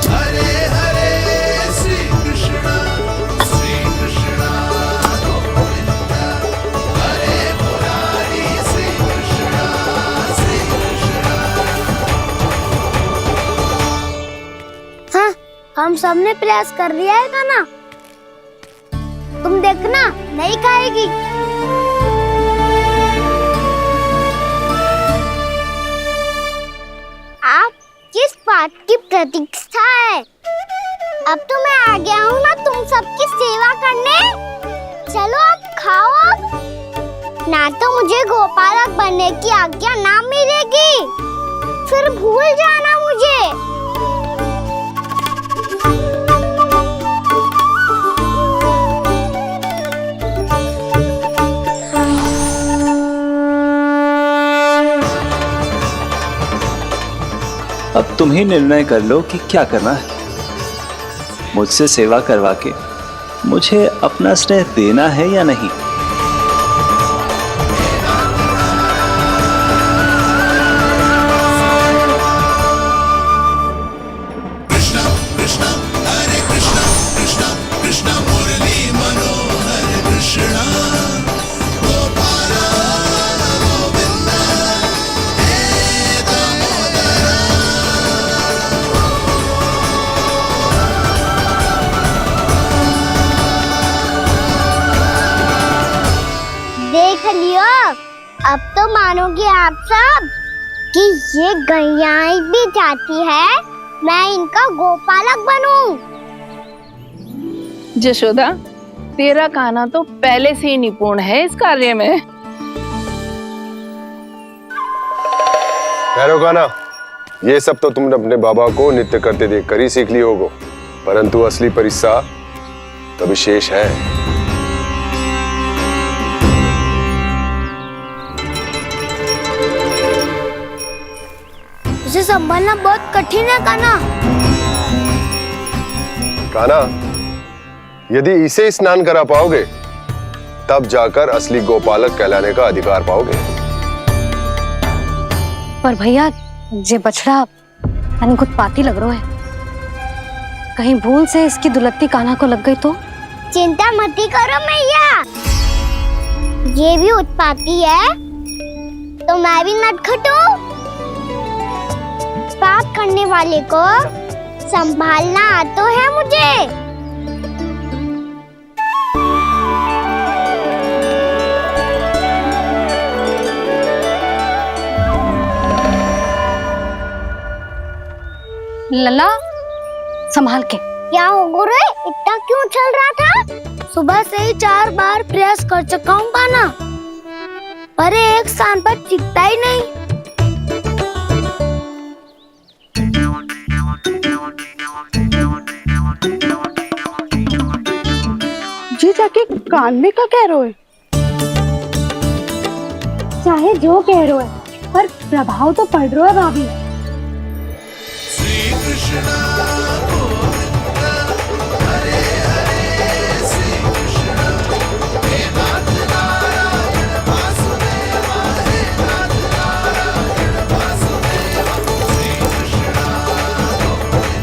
हरे हरे, श्री कृष्ण गोविंद हरे मुरारी, श्री कृष्ण हाँ, हम सबने प्रयास कर लिया है कान्हा, तुम देखना नहीं खाएगी। आप किस बात की प्रतीक्षा है? अब तो मैं आ गया हूँ ना तुम सबकी सेवा करने। चलो अब खाओ अब। ना तो मुझे गोपालक बनने की आज्ञा ना मिलेगी, फिर भूल जाना मुझे। अब तुम ही निर्णय कर लो कि क्या करना है। मुझसे सेवा करवा के मुझे अपना स्नेह देना है या नहीं। मनोहर कृष्णा गोपाल गोविंद हे दामोदर। देख लियो, अब तो मानोगे आप सब कि ये गैयाएं भी चाहती है मैं इनका गोपालक बनूं। जशोदा, तेरा कान्हा तो पहले से ही निपुण है इस कार्य में। ठहरो कान्हा, ये सब तो तुमने अपने बाबा को नृत्य करते देखकर ही सीख ली होगो, परंतु असली परिस्सा तो विशेष है। उसे संभालना बहुत कठिन है कान्हा। कान्हा, यदि इसे स्नान करा पाओगे तब जाकर असली गोपालक कहलाने का अधिकार पाओगे। पर भैया ये बछड़ा यानी उत्पाती लग रहा है, कहीं भूल से इसकी दुलत्ती कान्हा को लग गई तो? चिंता मत करो मैया, ये भी उत्पाती है तो मैं भी नटखट हूँ। पाप करने वाले को संभालना आता है मुझे। लला संभाल के। क्या हो गुरु, इतना क्यों चल रहा था? सुबह से ही 4 बार प्रयास कर चुका हूँ कान्हा, पर एक स्थान पर टिकता ही नहीं। जी जाके कान में का कह रहे हो? चाहे जो कह रहे हो पर प्रभाव तो पड़ रहा है भाभी। श्री कृष्णा गोविंद हरे हरे श्री कृष्णा हे नाथ नारायण वासुदेव हे नाथ नारायण वासुदेव श्री कृष्णा गोविंद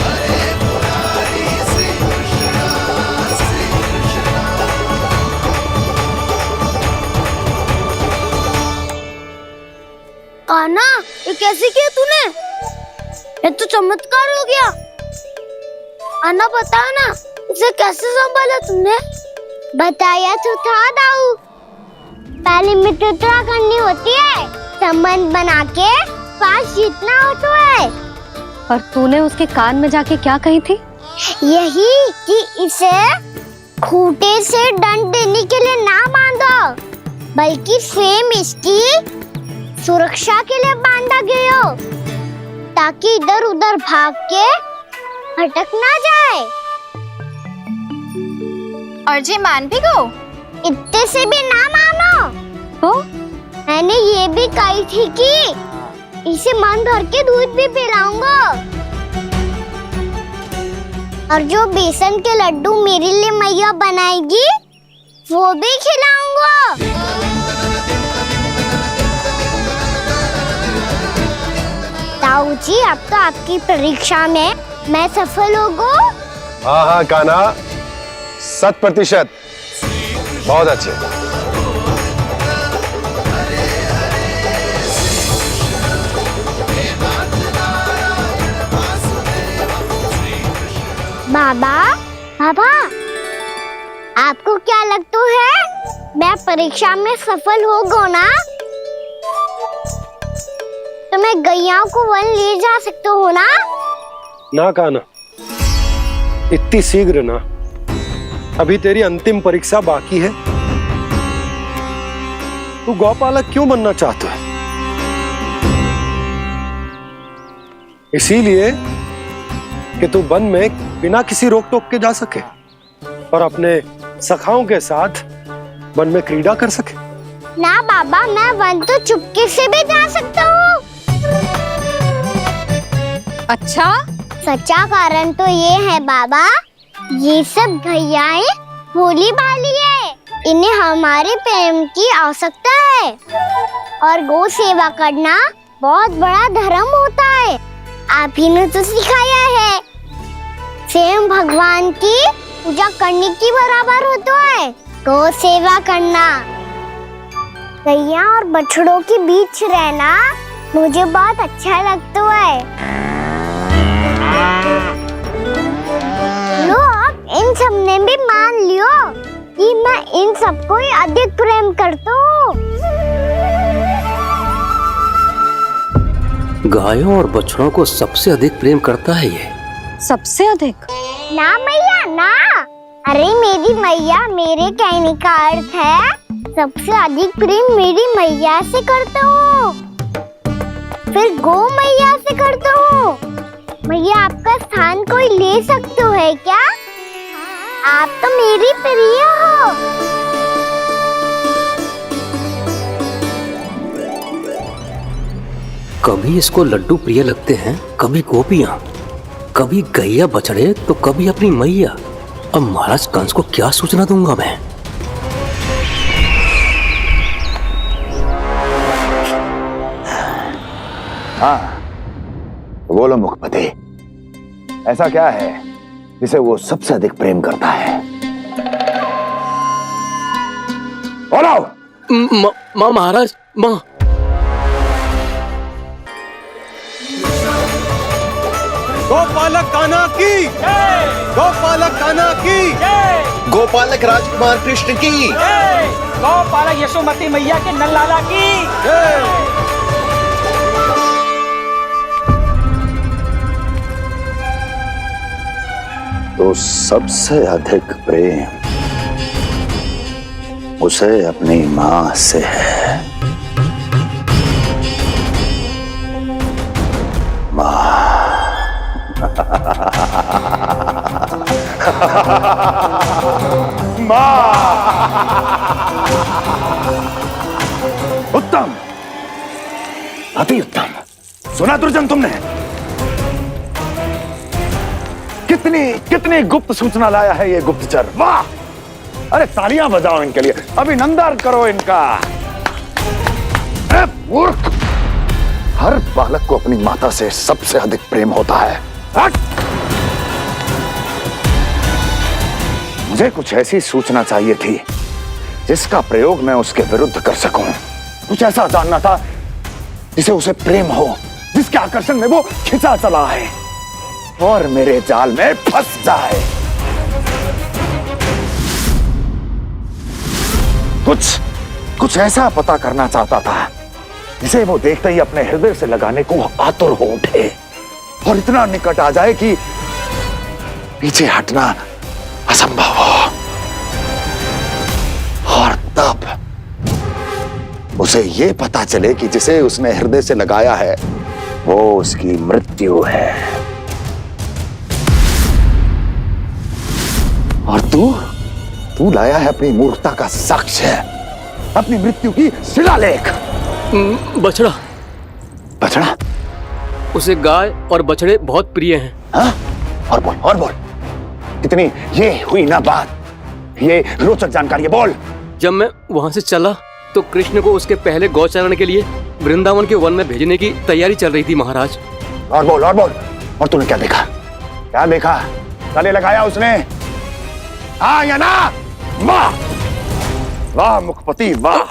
हरे मुरारी श्री कृष्णा श्री कृष्णा। कान्हा, ये कैसे किया तूने? ये तो चमत्कार हो गया। अन्ना बताओ ना, इसे कैसे संभाला तुमने? बताया तो था दाऊ, पहले मित्रता करनी होती है, संबंध बना के पास जीतना होता है। और तूने उसके कान में जाके क्या कही थी? यही कि इसे खूंटे से दंड देने के लिए ना बांधो, बल्कि स्वयं इसकी सुरक्षा के लिए बांधा गया हो, ताकि इधर उधर भाग के भटक ना जाए। और जी मान भी गो? इतने से भी ना मानो तो? मैंने ये भी कही थी कि इसे मन भर के दूध भी पिलाऊंगा, और जो बेसन के लड्डू मेरे लिए मैया बनाएगी वो भी खिलाऊंगा। ताऊ जी, अब तो आपकी परीक्षा में मैं सफल होगा। हाँ हाँ कान्हा, 100%। बहुत अच्छे। बाबा, बाबा, आपको क्या लगता है मैं परीक्षा में सफल होगा ना? तो मैं गैयाओं को वन ले जा सकता हूँ ना? ना कान्हा, इतनी शीघ्र ना, अभी तेरी अंतिम परीक्षा बाकी है। तू गौपालक क्यों बनना चाहता है? इसीलिए कि तू वन में बिना किसी रोक टोक के जा सके और अपने सखाओं के साथ वन में क्रीड़ा कर सके। ना बाबा, मैं वन तो चुपके से भी जा सकता हूँ। अच्छा? सच्चा कारण तो ये है बाबा, ये सब गैयाएं भोली भाली है, इन्हें हमारे प्रेम की आवश्यकता है, और गौ सेवा करना बहुत बड़ा धर्म होता है। आप ही ने तो सिखाया है, स्वयं भगवान की पूजा करने की बराबर होता है। गौ सेवा करना, गैया और बछड़ों के बीच रहना मुझे बहुत अच्छा लगता है। लो, इन सब ने भी मान लियो कि मैं इन सबको ही अधिक प्रेम करता हूँ। गायों और बछड़ों को सबसे अधिक प्रेम करता है ये। सबसे अधिक? ना मैया ना, अरे मेरी मैया, मेरे कहने का अर्थ है सबसे अधिक प्रेम मेरी मैया से करता हूँ, फिर गौ मैया से करता हूँ। मैया आपका स्थान कोई ले सकते है क्या? आप तो मेरी प्रिय हो। कभी इसको लड्डू प्रिय लगते हैं, कभी गोपियां, कभी गैया बछड़े, तो कभी अपनी मैया। अब महाराज कंस को क्या सूचना दूंगा मैं? हाँ, बोलो मुखपति, ऐसा क्या है जिसे वो सबसे अधिक प्रेम करता है? बोलो। माँ महाराज, माँ। गोपालक कान्हा की, गोपालक कान्हा की, गोपालक राजकुमार कृष्ण की, गौपालक यशोमती मैया के नललाला की। तो सबसे अधिक प्रेम उसे अपनी मां से है। मां। उत्तम, अति उत्तम। सुना दुर्जन तुमने? कितनी कितनी गुप्त सूचना लाया है ये गुप्तचर। वाह! अरे तालियां बजाओ इनके लिए, अभिनंदन करो इनका। मूर्ख! हर बालक को अपनी माता से सबसे अधिक प्रेम होता है। हट! मुझे कुछ ऐसी सूचना चाहिए थी जिसका प्रयोग मैं उसके विरुद्ध कर सकूं। कुछ ऐसा जानना था जिसे उसे प्रेम हो, जिसके आकर्षण में वो खिंचा चला है और मेरे जाल में फंस जाए। कुछ ऐसा पता करना चाहता था जिसे वो देखते ही अपने हृदय से लगाने को आतुर हो उठे और इतना निकट आ जाए कि पीछे हटना असंभव हो। और तब उसे ये पता चले कि जिसे उसने हृदय से लगाया है वो उसकी मृत्यु है। और तू लाया है अपनी मूर्खता का साक्ष्य, अपनी मृत्यु की शिलालेख। बछड़ा। बछड़ा? उसे गाय और बछड़े बहुत प्रिय हैं। हाँ? और बोल। कितनी ये हुई ना बात, ये रोचक जानकारी है, बोल। जब मैं वहां से चला तो कृष्ण को उसके पहले गौचारण के लिए वृंदावन के वन में भेजने की तैयारी चल रही थी महाराज। और बोल। और तूने क्या देखा? गले लगाया उसने? हाँ या ना? वाह मुखपति वाह,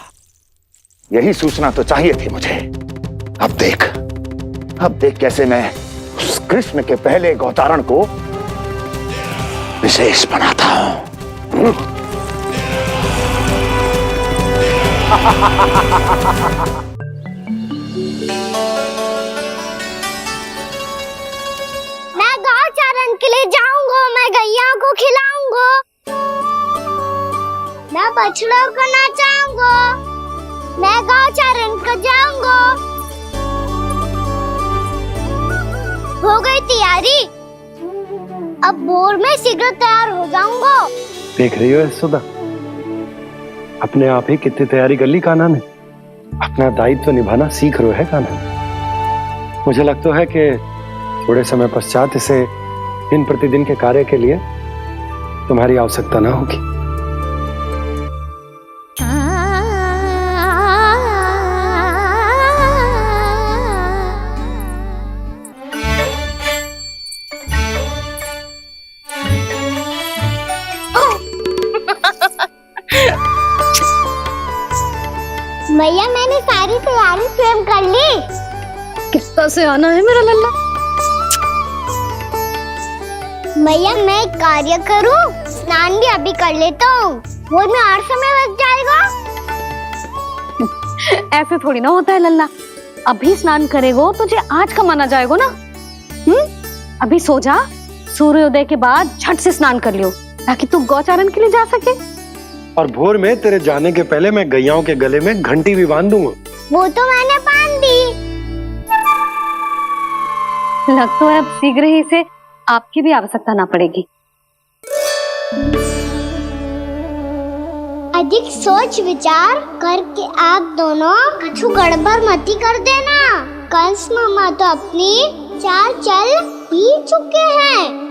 यही सूचना तो चाहिए थी मुझे। अब देख कैसे मैं उस कृष्ण के पहले गौतारण को विशेष बनाता हूं। मैं गौचारण के लिए जाऊंगा, मैं गैया को खिलाऊंगा, मैं बछड़ों को नचाऊंगा, मैं गौचारण को जाऊंगा। हो गई तैयारी, अब भोर में शीघ्र तैयार हो जाऊंगा। देख रही हो यशोदा, अपने आप ही कितनी तैयारी कर ली कान्हा ने। अपना दायित्व निभाना सीख रहे है कान्हा। मुझे लगता है कि थोड़े समय पश्चात इसे दिन प्रतिदिन के कार्य के लिए तुम्हारी आवश्यकता ना होगी। भैया मैंने सारी तैयारी स्वयं कर ली। कितना से आना है मेरा लल्ला? भैया मैं एक कार्य करूं, स्नान भी अभी कर लेता हूँ, वो में और समय लग जाएगा। ऐसे थोड़ी ना होता है लल्ला, अभी स्नान करेगो तुझे आज का माना जाएगा ना। अभी सो जा, सूर्योदय के बाद झट से स्नान कर लियो ताकि तू गौचारण के लिए जा सके। और भोर में तेरे जाने के पहले मैं गैयाओं के गले में घंटी भी बांध दूंगा। वो तो मैंने बांध दी। लग तो है अब शीघ्र ही से आपकी भी आवश्यकता ना पड़ेगी। अधिक सोच विचार करके आप दोनों कछु गड़बड़ मती कर देना। कंस मामा तो अपनी चाल चल ही चुके हैं।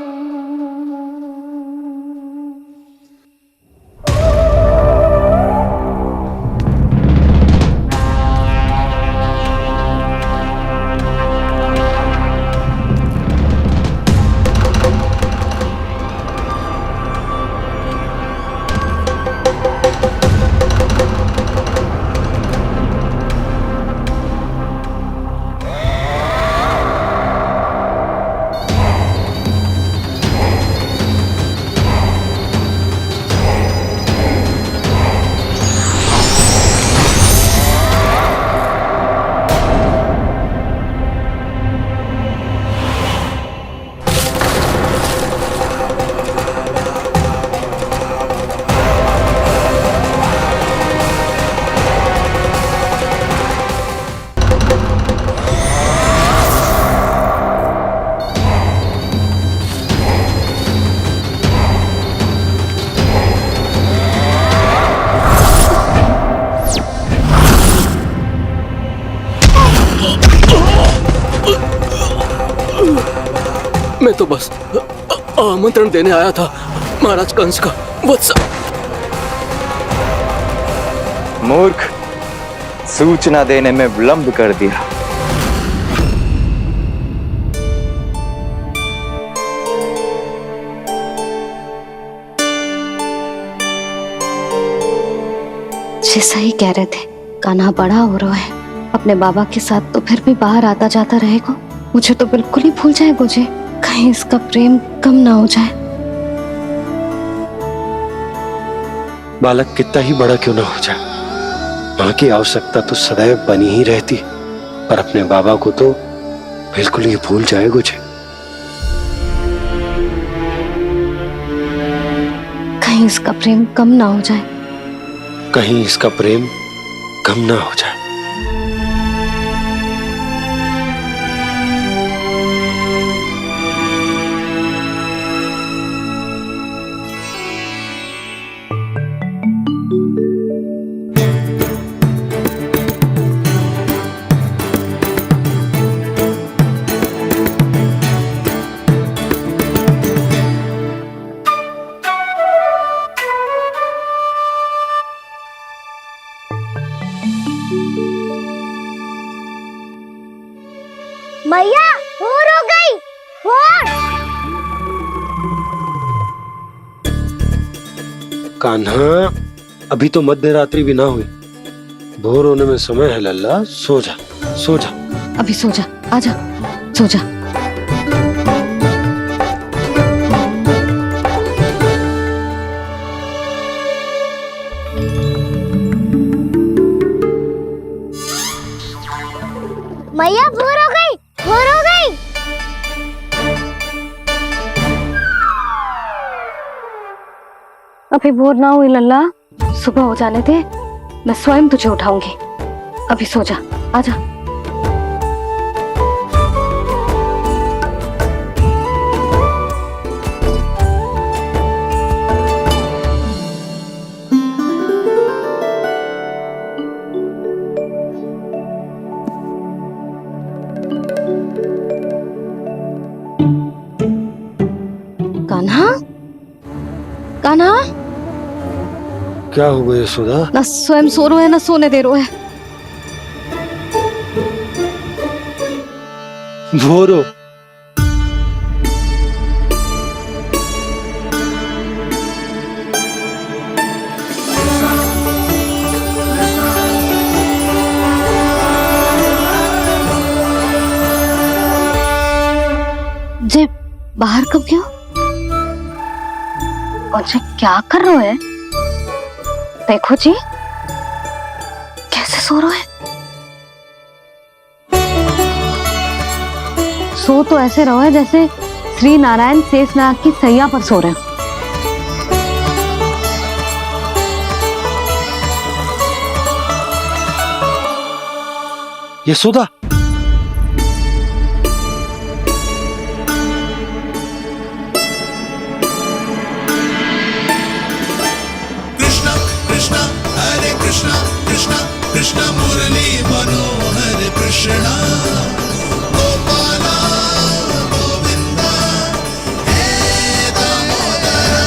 मैं तो बस आमंत्रण देने आया था महाराज कंस का वत्स। मूर्ख, सूचना देने में विलंब कर दिया। जैसा ही कह रहे थे, कान्हा बड़ा हो रहा है, अपने बाबा के साथ तो फिर भी बाहर आता जाता रहेगा। मुझे तो बिल्कुल ही भूल जाए मुझे, कहीं इसका प्रेम कम ना हो जाए। बालक कितना ही बड़ा क्यों ना हो जाए, माँ की आवश्यकता तो सदैव बनी ही रहती, पर अपने बाबा को तो बिल्कुल ही भूल जाए मुझे। कहीं इसका प्रेम कम ना हो जाए, कहीं इसका प्रेम कम ना हो जाए। भैया भोर हो गई, भोर। कान्हा, अभी तो मध्य रात्रि भी ना हुई, भोर होने में समय है लल्ला, सो जा सो जा। अभी सो जा, आजा सो जा। भैया भोर हो गई, भोर हो गई। अभी भोर ना हुई लल्ला, सुबह हो जाने दे, मैं स्वयं तुझे उठाऊंगी। अभी सो जा, आजा। कान्हा, कान्हा, क्या हो गया यशोदा? ना स्वयं सो रो है ना सोने दे रो है। भोर हो। बाहर कब क्यों? मुझे क्या कर रहे हैं? देखो जी कैसे सो रहे हैं। सो तो ऐसे रहो है जैसे श्री नारायण शेषनाग की सैया पर सो रहे हो। यशोदा, कृष्ण कृष्ण हरे कृष्ण कृष्ण कृष्ण मुरली मनोहर कृष्ण गोपाला गोविंदा हे दामोदरा।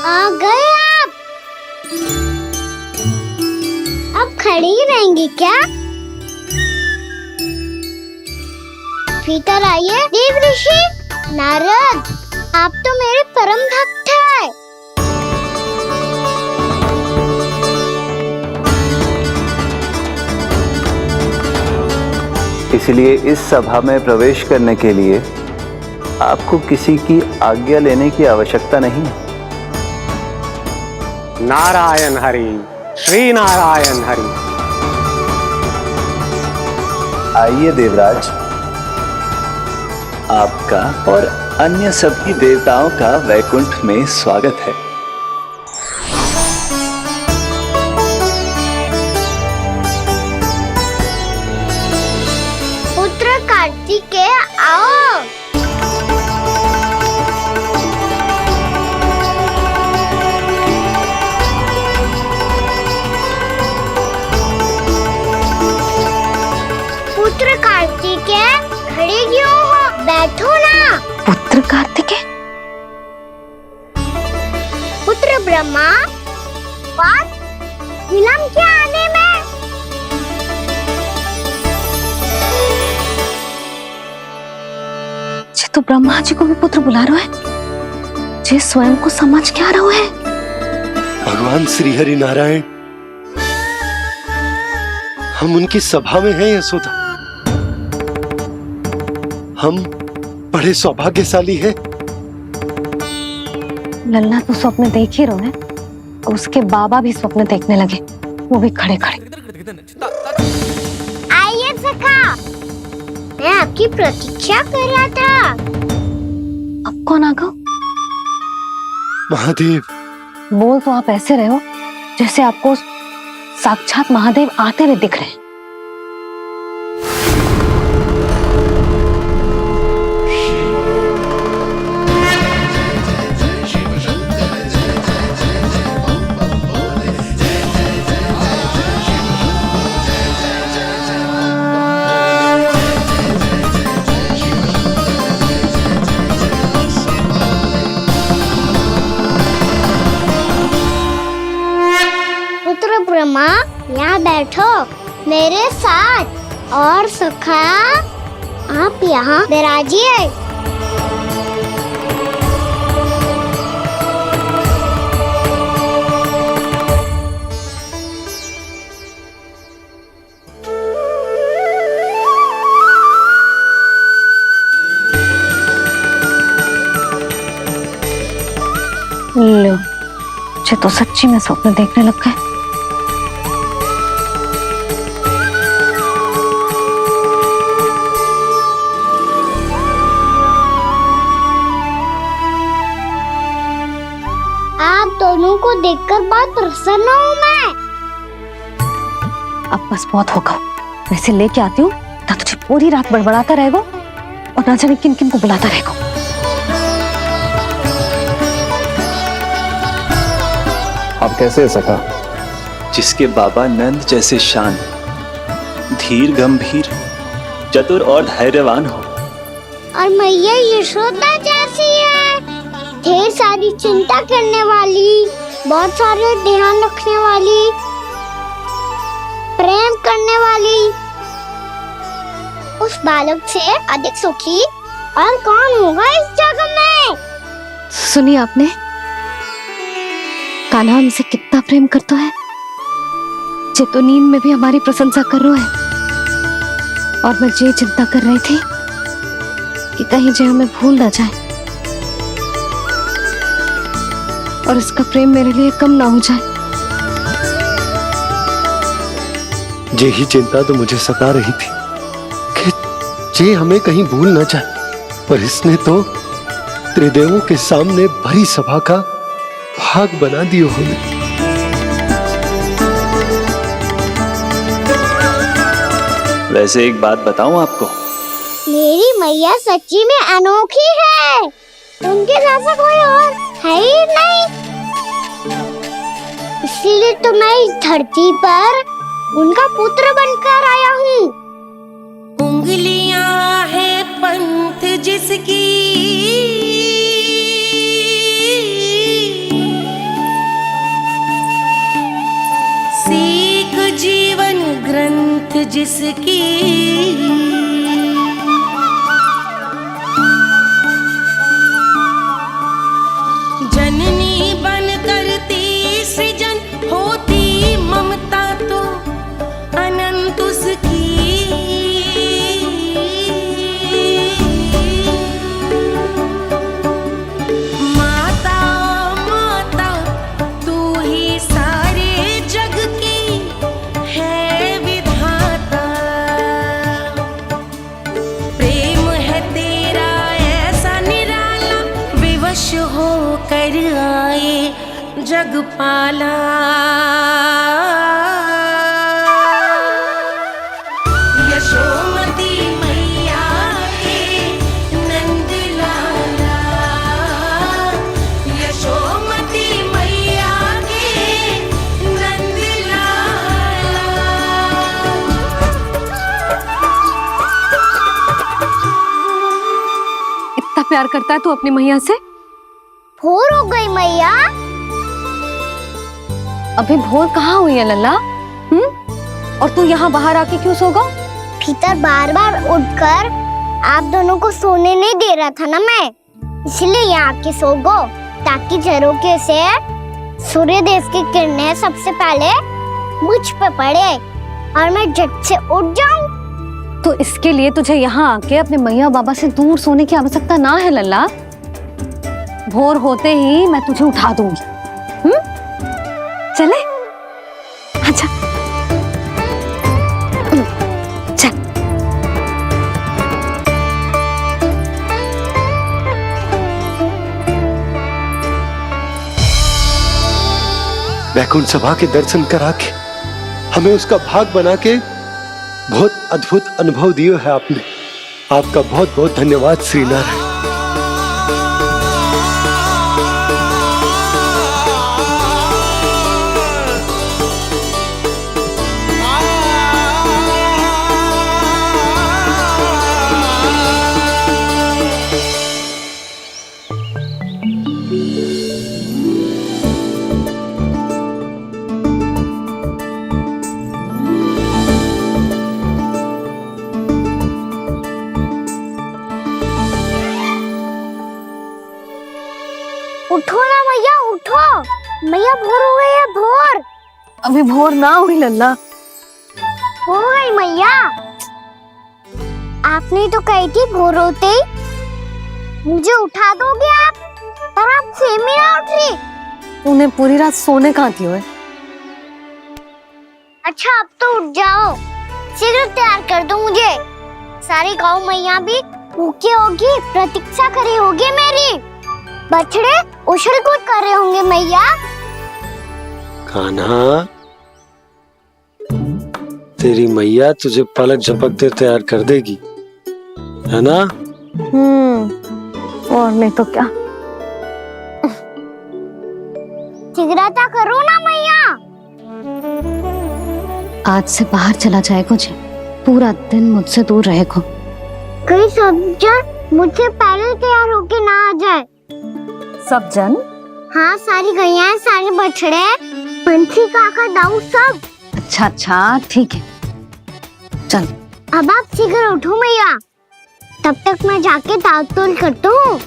आ गए आप। अब खड़ी ही रहेंगी क्या? भीतर आइए। देव ऋषि नारद, आप तो मेरे परम भक्त हैं। इसलिए इस सभा में प्रवेश करने के लिए आपको किसी की आज्ञा लेने की आवश्यकता नहीं है। नारायण हरि, श्री नारायण हरि। आइए देवराज, आपका और अन्य सभी देवताओं का वैकुंठ में स्वागत है। पुत्र कार्तिकेय आओ। पुत्र कार्तिकेय खड़े क्यों हो? बैठो ना। पुत्र कार्तिकेय? पुत्र ब्रह्मा, बात विलंब क्या आने में? जे तो ब्रह्मा जी को भी पुत्र बुला रहे हैं, जे स्वयं को समझ क्या रहे हैं। भगवान श्री हरि नारायण, हम उनकी सभा में हैं यशोदा। हम बड़े सौभाग्यशाली हैं। लल्ला तो स्वप्न देख ही रहे हैं, उसके बाबा भी स्वप्न देखने लगे, वो भी खड़े खड़े। आइए सखा, मैं आपकी प्रतीक्षा कर रहा था। अब कौन आ गया? महादेव। बोल तो आप ऐसे रहे हो जैसे आपको साक्षात महादेव आते हुए दिख रहे हैं। पुत्र ब्रह्मा, यहाँ बैठो मेरे साथ। और सखा, आप यहाँ विराजिए। लो, मुझे तो सच्ची में स्वप्न देखने लग गए। आप दोनों को देखकर बहुत प्रसन्न हूँ मैं। अब बस बहुत होगा, वैसे लेके आती हूँ तो तुझे पूरी रात बड़बड़ाता रहेगा और ना जाने किन किन को बुलाता रहेगा। आप कैसे है सखा? जिसके बाबा नंद जैसे शान, धीर गंभीर, चतुर और धैर्यवान हो, और मैया यशोदा जैसी है, ढेर सारी चिंता करने वाली, बहुत सारे ध्यान रखने वाली, प्रेम करने वाली। उस बालक से अधिक सुखी और कौन होगा इस जगत में? सुनिए आपने, कान्हा हमसे कितना प्रेम करता है। जे तो नींद में भी हमारी प्रशंसा कर रहे हैं और मैं ये चिंता कर रही थी कि कहीं जे हमें भूल ना जाए और इसका प्रेम मेरे लिए कम ना हो जाए। यही चिंता तो मुझे सता रही थी कि जे हमें कहीं भूल ना जाए, पर इसने तो त्रिदेवों के सामने भरी सभा का भाग बना दियो हमें। वैसे एक बात बताऊं आपको, मेरी मैया सच्ची में अनोखी है, उनके जैसा कोई और है ही नहीं। इसीलिए तो मैं इस धरती पर उनका पुत्र बनकर आया हूँ। उंगलियां है पंथ जिसकी, सीख जीवन ग्रंथ जिसकी, जननी बन करती सृजन होती ममता तो अनंत उसकी। माता माता तू ही सारे जग की है विधाता, प्रेम है तेरा ऐसा निराला, विवश हो कर आए जग पाला। यशोमती मैया के नंद लाला, यशोमती मैया के नंद लाला। इतना प्यार करता है तू अपनी मैया से? भोर हो गई मैया। अभी भोर कहाँ हुई है लल्ला? और तू यहाँ बाहर आके क्यों सो गया? भीतर बार बार उठकर आप दोनों को सोने नहीं दे रहा था ना मैं, इसलिए यहाँ आके सो गो, ताकि झरोखे से सूर्य देव की किरणें सबसे पहले मुझ पे पड़े और मैं झट से उठ जाऊं। तो इसके लिए तुझे यहाँ आके अपने मैया बाबा से दूर सोने की आवश्यकता ना है लल्ला। भोर होते ही मैं तुझे उठा दूंगी। चले अच्छा चल। वैकुंठ सभा के दर्शन करा के हमें उसका भाग बना के बहुत अद्भुत अनुभव दिया है आपने। आपका बहुत बहुत धन्यवाद श्री नारायण। उठो ना मैया, उठो। मैया भोर हो गई है, भोर। अभी भोर ना हुई लल्ला। हो गई मैया। आपने तो कही थी भोर होते ही मुझे उठा दोगे आप, पर आप सेम ही ना उठ रही। तूने पूरी रात सोने कहाँ थी ओए? अच्छा अब तो उठ जाओ, शीघ्र तैयार कर दो मुझे। सारी गाँव मैया भी भूखी होगी, प्रतीक्षा करी होगी मेरी। बछड़े उछल कूद कर रहे होंगे मैया। कान्हा, तेरी मैया तुझे पलक झपकते तैयार कर देगी, है ना? और नहीं तो क्या। शीघ्रता करो ना मैया। आज से बाहर चला जाएगा जी, पूरा दिन मुझसे दूर रहेगा। कहीं सब जन मुझसे पहले तैयार होके ना आ जाए। सब जन? हाँ, सारी गैया, सारे बछड़े, पंछी, काका, दाऊ सब। अच्छा अच्छा ठीक है, चल। अब आप शीघ्र उठो मैया, तब तक मैं जाके ताल तोल करता हूँ।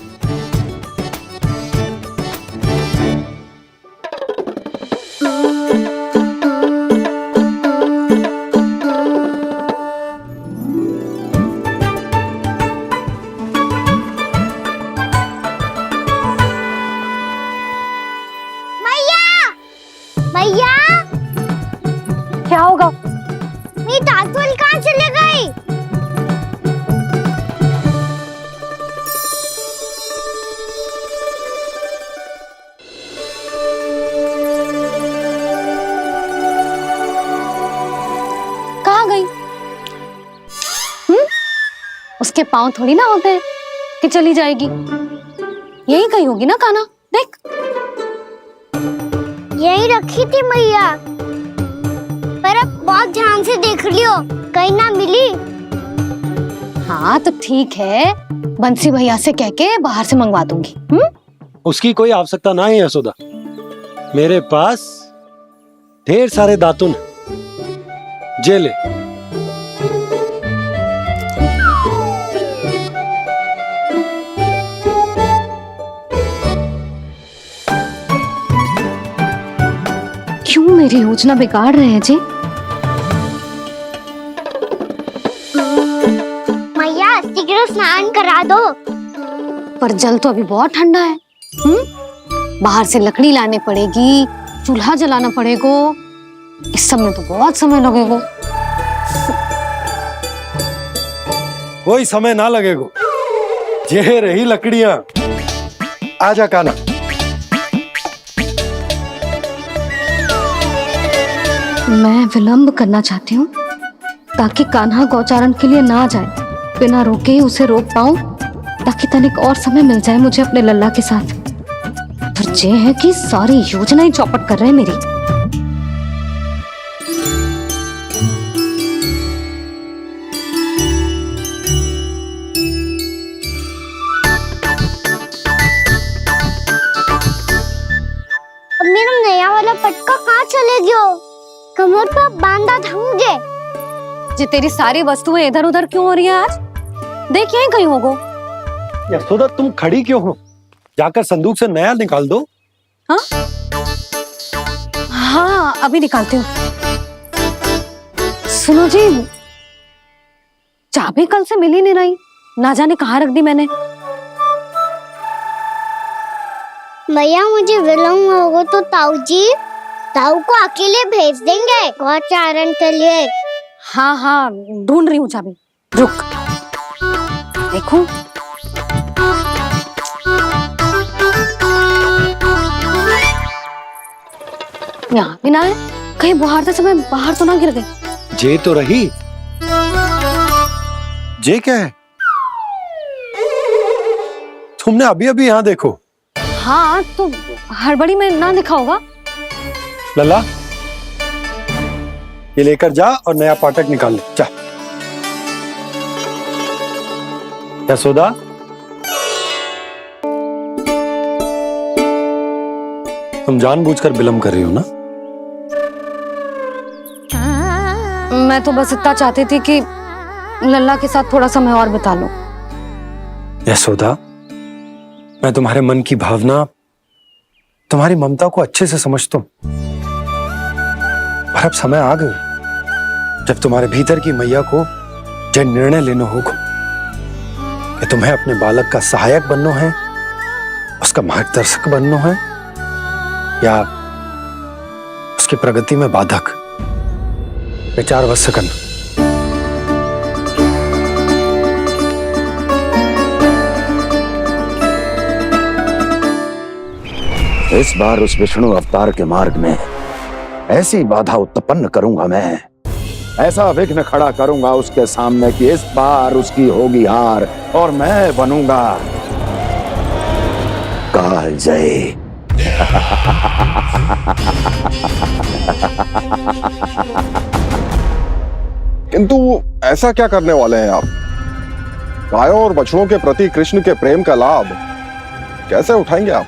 उसके पाँव थोड़ी ना होते हैं कि चली जाएगी। यही कहीं होगी ना कान्हा, देख। यही रखी थी मैया, पर अब बहुत ध्यान से देख लियो, कहीं ना मिली। हाँ तो ठीक है, बंसी भैया से कह के बाहर से मंगवा दूंगी। उसकी कोई आवश्यकता ना है यशोदा, मेरे पास ढेर सारे दातुन जे ले। क्यों मेरी योजना बिगाड़ रहे हैं जी? मैया शीघ्र स्नान करा दो। पर जल तो अभी बहुत ठंडा है। बाहर से लकड़ी लाने पड़ेगी, चूल्हा जलाना पड़ेगा, इस सब में तो बहुत समय लगेगा। कोई समय ना लगेगा, ये रही लकड़ियां। आजा कान्हा। मैं विलंब करना चाहती हूँ ताकि कान्हा गौचारण के लिए ना जाए, बिना रोके ही उसे रोक पाऊं, ताकि तनिक और समय मिल जाए मुझे अपने लल्ला के साथ। पर ये है कि सारी योजना ही चौपट कर रहे हैं मेरी। अब मेरा नया वाला पटका कहाँ चले गयो? कमर पर बांधा था मुझे। जे तेरी सारी वस्तुएं इधर उधर क्यों हो रही है आज? देख यहीं कहीं होगो। यशोदा तुम खड़ी क्यों हो? जाकर संदूक से नया निकाल दो। हाँ हाँ अभी निकालती हूँ। सुनो जी, चाबी कल से मिल ही नहीं रही, ना जाने कहाँ रख दी मैंने। भैया मुझे विलम्ब होगा तो ताऊ को अकेले भेज देंगे गौचारण के लिए। हाँ हाँ ढूंढ रही हूँ चाबी, रुक। देखूं। यहाँ भी ना है, कहीं बुहारते समय बाहर तो ना गिर गई। जे तो रही। जे क्या है? तुमने अभी अभी यहाँ देखो। हाँ तो हड़बड़ी में ना दिखा होगा। लल्ला ये लेकर जा और नया पाठक निकाल ले, जा। यशोदा तुम जानबूझकर विलंब कर रही हो ना? मैं तो बस इतना चाहती थी कि लल्ला के साथ थोड़ा समय और बिता लूं। यशोदा मैं तुम्हारे मन की भावना, तुम्हारी ममता को अच्छे से समझता हूं, पर अब समय आ गया जब तुम्हारे भीतर की मैया को जो निर्णय लेना होगा कि तुम्हें अपने बालक का सहायक बनना है, उसका मार्गदर्शक बनना है, या उसकी प्रगति में बाधक। विचार अवश्य करना। इस बार उस विष्णु अवतार के मार्ग में ऐसी बाधा उत्पन्न करूंगा मैं, ऐसा विघ्न खड़ा करूंगा उसके सामने कि इस बार उसकी होगी हार और मैं बनूंगा कालजयी। किंतु ऐसा क्या करने वाले हैं आप? गायों और बछड़ों के प्रति कृष्ण के प्रेम का लाभ कैसे उठाएंगे आप?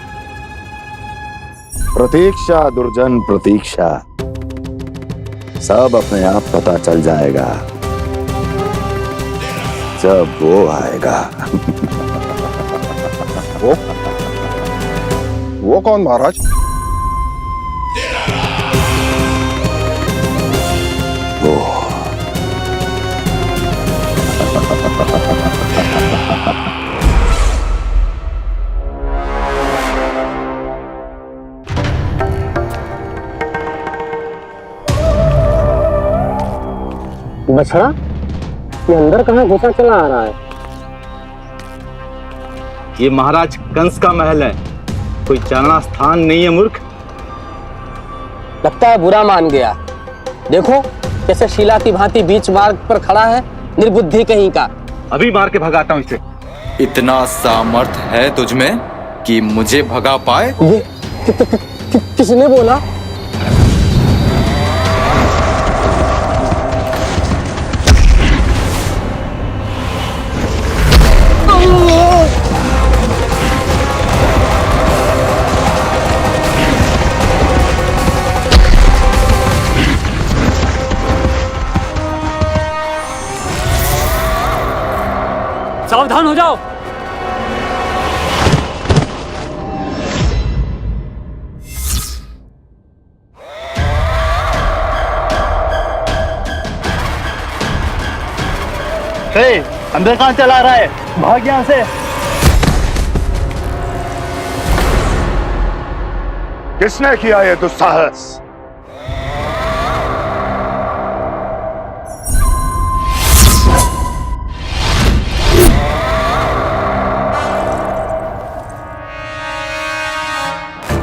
प्रतीक्षा दुर्जन प्रतीक्षा, सब अपने आप पता चल जाएगा जब वो आएगा। वो कौन महाराज? वो बछड़ा ये अंदर कहाँ घुसा चला आ रहा है? ये महाराज कंस का महल है, कोई जाना स्थान नहीं है मूर्ख। लगता है बुरा मान गया। देखो कैसे शिला की भांति बीच मार्ग पर खड़ा है, निर्बुद्धि कहीं का। अभी मार के भगाता हूँ इसे। इतना सामर्थ है तुझमें कि मुझे भगा पाए? ये किसने बोला? सावधान हो जाओ। अंदर कहाँ चला रहा है? भाग यहाँ से। किसने किया ये दुस्साहस?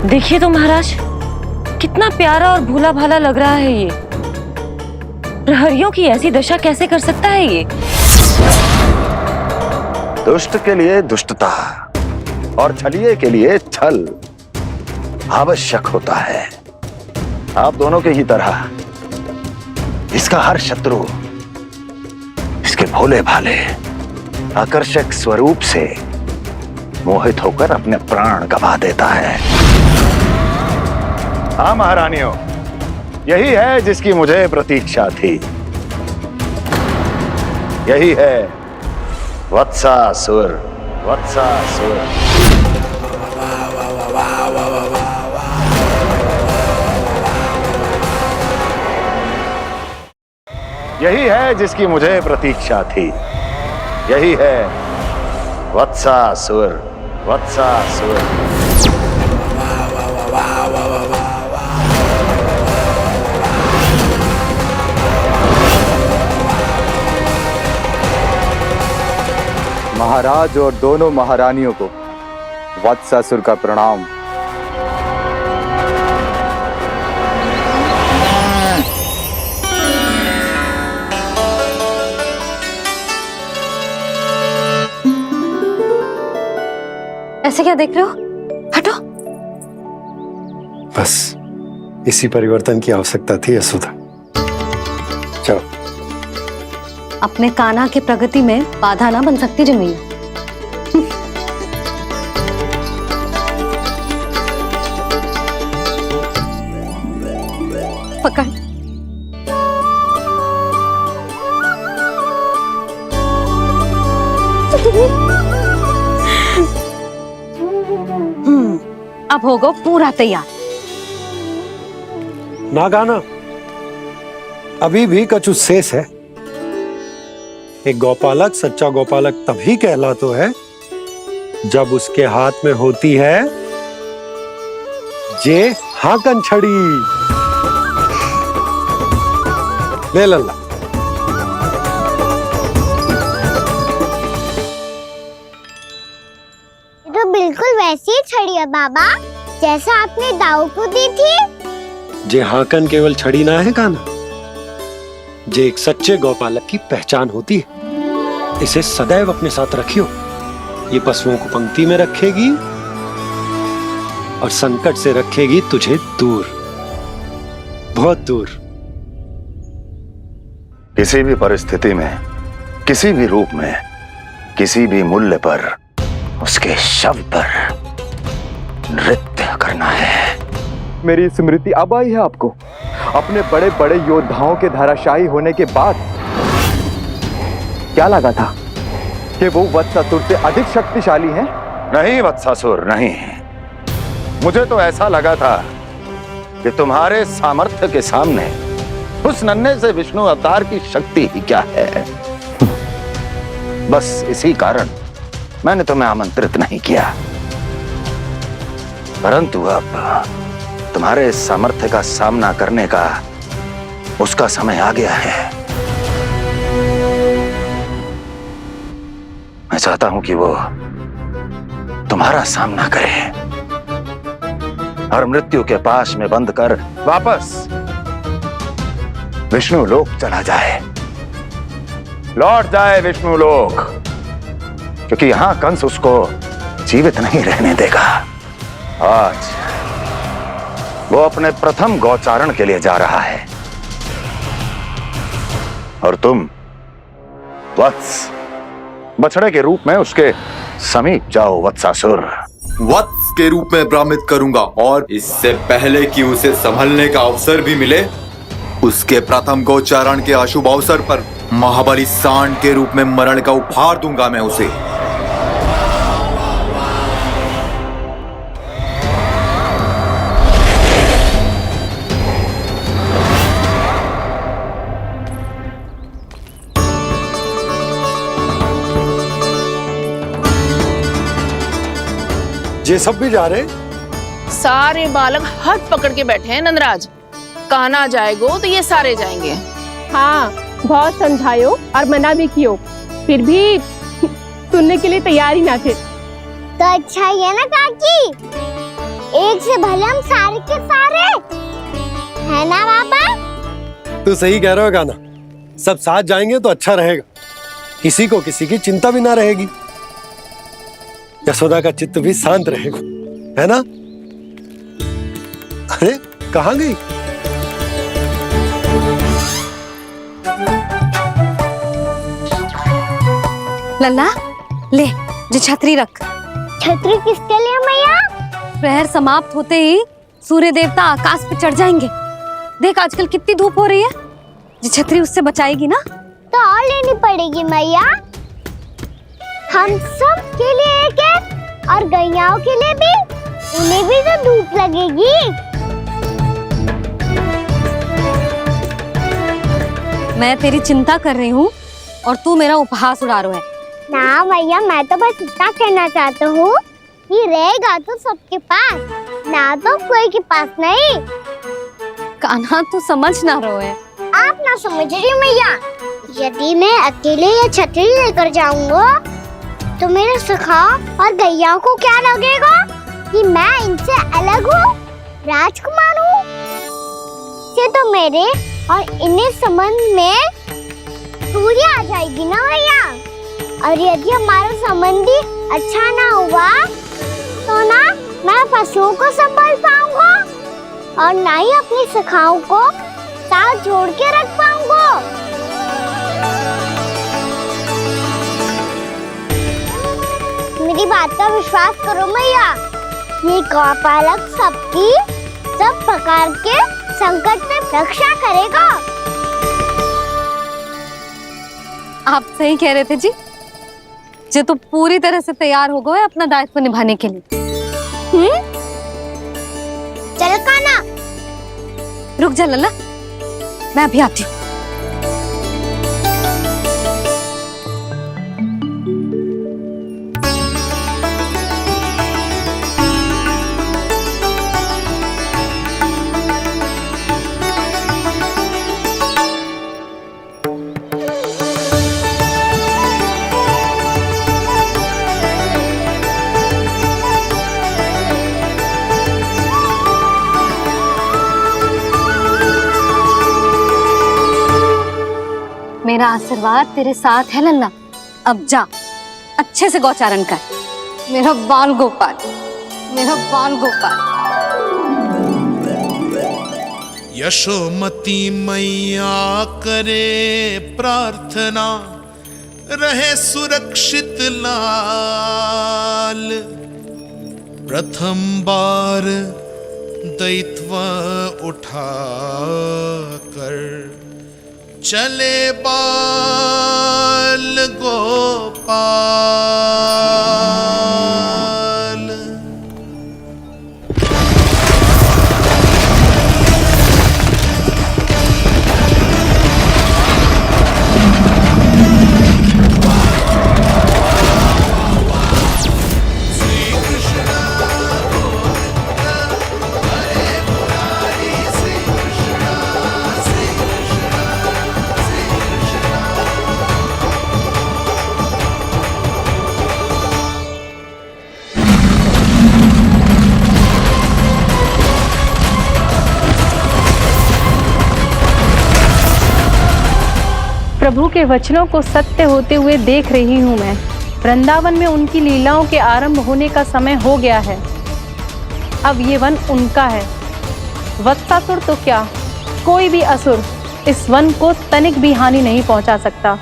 देखिए तो महाराज, कितना प्यारा और भोला भाला लग रहा है ये। प्रहरियों की ऐसी दशा कैसे कर सकता है ये? दुष्ट के लिए दुष्टता और छलिए के लिए छल आवश्यक होता है। आप दोनों के ही तरह इसका हर शत्रु इसके भोले भाले आकर्षक स्वरूप से मोहित होकर अपने प्राण गंवा देता है। हाँ महारानियों, यही है जिसकी मुझे प्रतीक्षा थी। यही है वत्सासुर। वत्सासुर यही है जिसकी मुझे प्रतीक्षा थी। यही है वत्सासुर। वत्सासुर महाराज और दोनों महारानियों को वत्सासुर का प्रणाम। ऐसे क्या देख रहे हो? हटो। बस इसी परिवर्तन की आवश्यकता थी यशोदा। चलो। अपने कान्हा की प्रगति में बाधा ना बन सकती जमीन। पकड़। अब होगा पूरा तैयार। ना गाना, अभी भी कछु शेष है। एक गौपालक सच्चा गौपालक तभी कहलाता है जब उसके हाथ में होती है जे हाकन छड़ी। ले लल्ला। तो बिल्कुल वैसी ही छड़ी है बाबा, जैसा आपने दाऊ को दी थी। जे हाकन केवल छड़ी ना है कान्हा, जे एक सच्चे गौपालक की पहचान होती है। इसे सदैव अपने साथ रखियो। ये पशुओं को पंक्ति में रखेगी और संकट से रखेगी तुझे दूर, बहुत दूर। किसी भी परिस्थिति में, किसी भी रूप में, किसी भी मूल्य पर उसके शव पर नृत्य करना है। मेरी स्मृति अब आई है आपको? अपने बड़े बड़े योद्धाओं के धराशायी होने के बाद क्या लगा था कि वो वत्सासुर से अधिक शक्तिशाली है? नहीं वत्सासुर, नहीं। मुझे तो ऐसा लगा था कि तुम्हारे सामर्थ्य के सामने उस नन्हे से विष्णु अवतार की शक्ति ही क्या है। बस इसी कारण मैंने तुम्हें आमंत्रित नहीं किया। परंतु अब तुम्हारे सामर्थ्य का सामना करने का उसका समय आ गया है। मैं चाहता हूं कि वो तुम्हारा सामना करे और मृत्यु के पाश में बंद कर वापस विष्णु लोक चला जाए। लौट जाए विष्णु लोक, क्योंकि यहां कंस उसको जीवित नहीं रहने देगा। आज वो अपने प्रथम गौचारण के लिए जा रहा है और तुम वत्स, बछड़े के रूप में उसके समीप जाओ वत्सासुर। वत्स के रूप में भ्रमित करूंगा, और इससे पहले कि उसे संभलने का अवसर भी मिले, उसके प्रथम गोचारण के अशुभ अवसर पर महाबली सांड के रूप में मरण का उपहार दूंगा मैं उसे। ये सब भी जा रहे? सारे बालक हाथ पकड़ के बैठे हैं नंदराज। कान्हा जाएगो तो ये सारे जाएंगे। हाँ, बहुत समझायो और मना भी कियो, फिर भी सुनने के लिए तैयार ही ना थे। तो अच्छा ही है ना काकी, एक से भले हम सारे के सारे, है ना बाबा? तू सही कह रहे हो गाना, सब साथ जाएंगे तो अच्छा रहेगा, किसी को किसी की चिंता भी ना रहेगी, यशोदा का चित्त भी शांत रहेगा, है ना? अरे कहाँ गई? लल्ला ले, जो छतरी रख। छतरी किसके लिए मैया? प्रहर समाप्त होते ही सूर्य देवता आकाश पे चढ़ जाएंगे। देख आजकल कितनी धूप हो रही है, जो छतरी उससे बचाएगी ना। तो और लेनी पड़ेगी मैया, हम सब के लिए एक एक, और गैयाओं के लिए भी, उन्हें भी तो धूप लगेगी। मैं तेरी चिंता कर रही हूँ और तू मेरा उपहास उड़ा रहा है। ना मैया, मैं तो बस इतना कहना चाहता हूँ कि रहेगा तो सबके पास, ना तो कोई के पास नहीं। कान्हा तू समझ ना रहो है। आप ना समझ रही मैया, यदि मैं अकेले ये छतरी लेकर जाऊंगा तो मेरे सखा और गैयाओं को क्या लगेगा कि मैं इनसे अलग हूँ, राजकुमार हूँ। ये तो मेरे और इन्हें संबंध में दूरी आ जाएगी ना भैया। और यदि हमारा संबंधी अच्छा ना हुआ तो ना मैं पशुओं को संभाल पाऊंगा और ना ही अपनी सखाओं को साथ जोड़ के रख पाऊंगा। मेरी बात का विश्वास करो मैया, ये गौपालक सबकी सब प्रकार के संकट से रक्षा करेगा। आप सही कह रहे थे जी, जो तो पूरी तरह से तैयार हो गए अपना दायित्व निभाने के लिए। चल कान्हा। रुक जा लल्ला, मैं अभी आती हूँ। मेरा आशीर्वाद तेरे साथ है लल्ला। अब जा, अच्छे से गौचारण कर। मेरा बाल गोपाल, मेरा बाल गोपाल। यशोमती मैया करे प्रार्थना, रहे सुरक्षित लाल। प्रथम बार दैत्व उठा कर चले बाल गोपाल। प्रभु के वचनों को सत्य होते हुए देख रही हूँ मैं। वृंदावन में उनकी लीलाओं के आरंभ होने का समय हो गया है। अब ये वन उनका है। वत्सासुर तो क्या, कोई भी असुर इस वन को तनिक भी हानि नहीं पहुंचा सकता।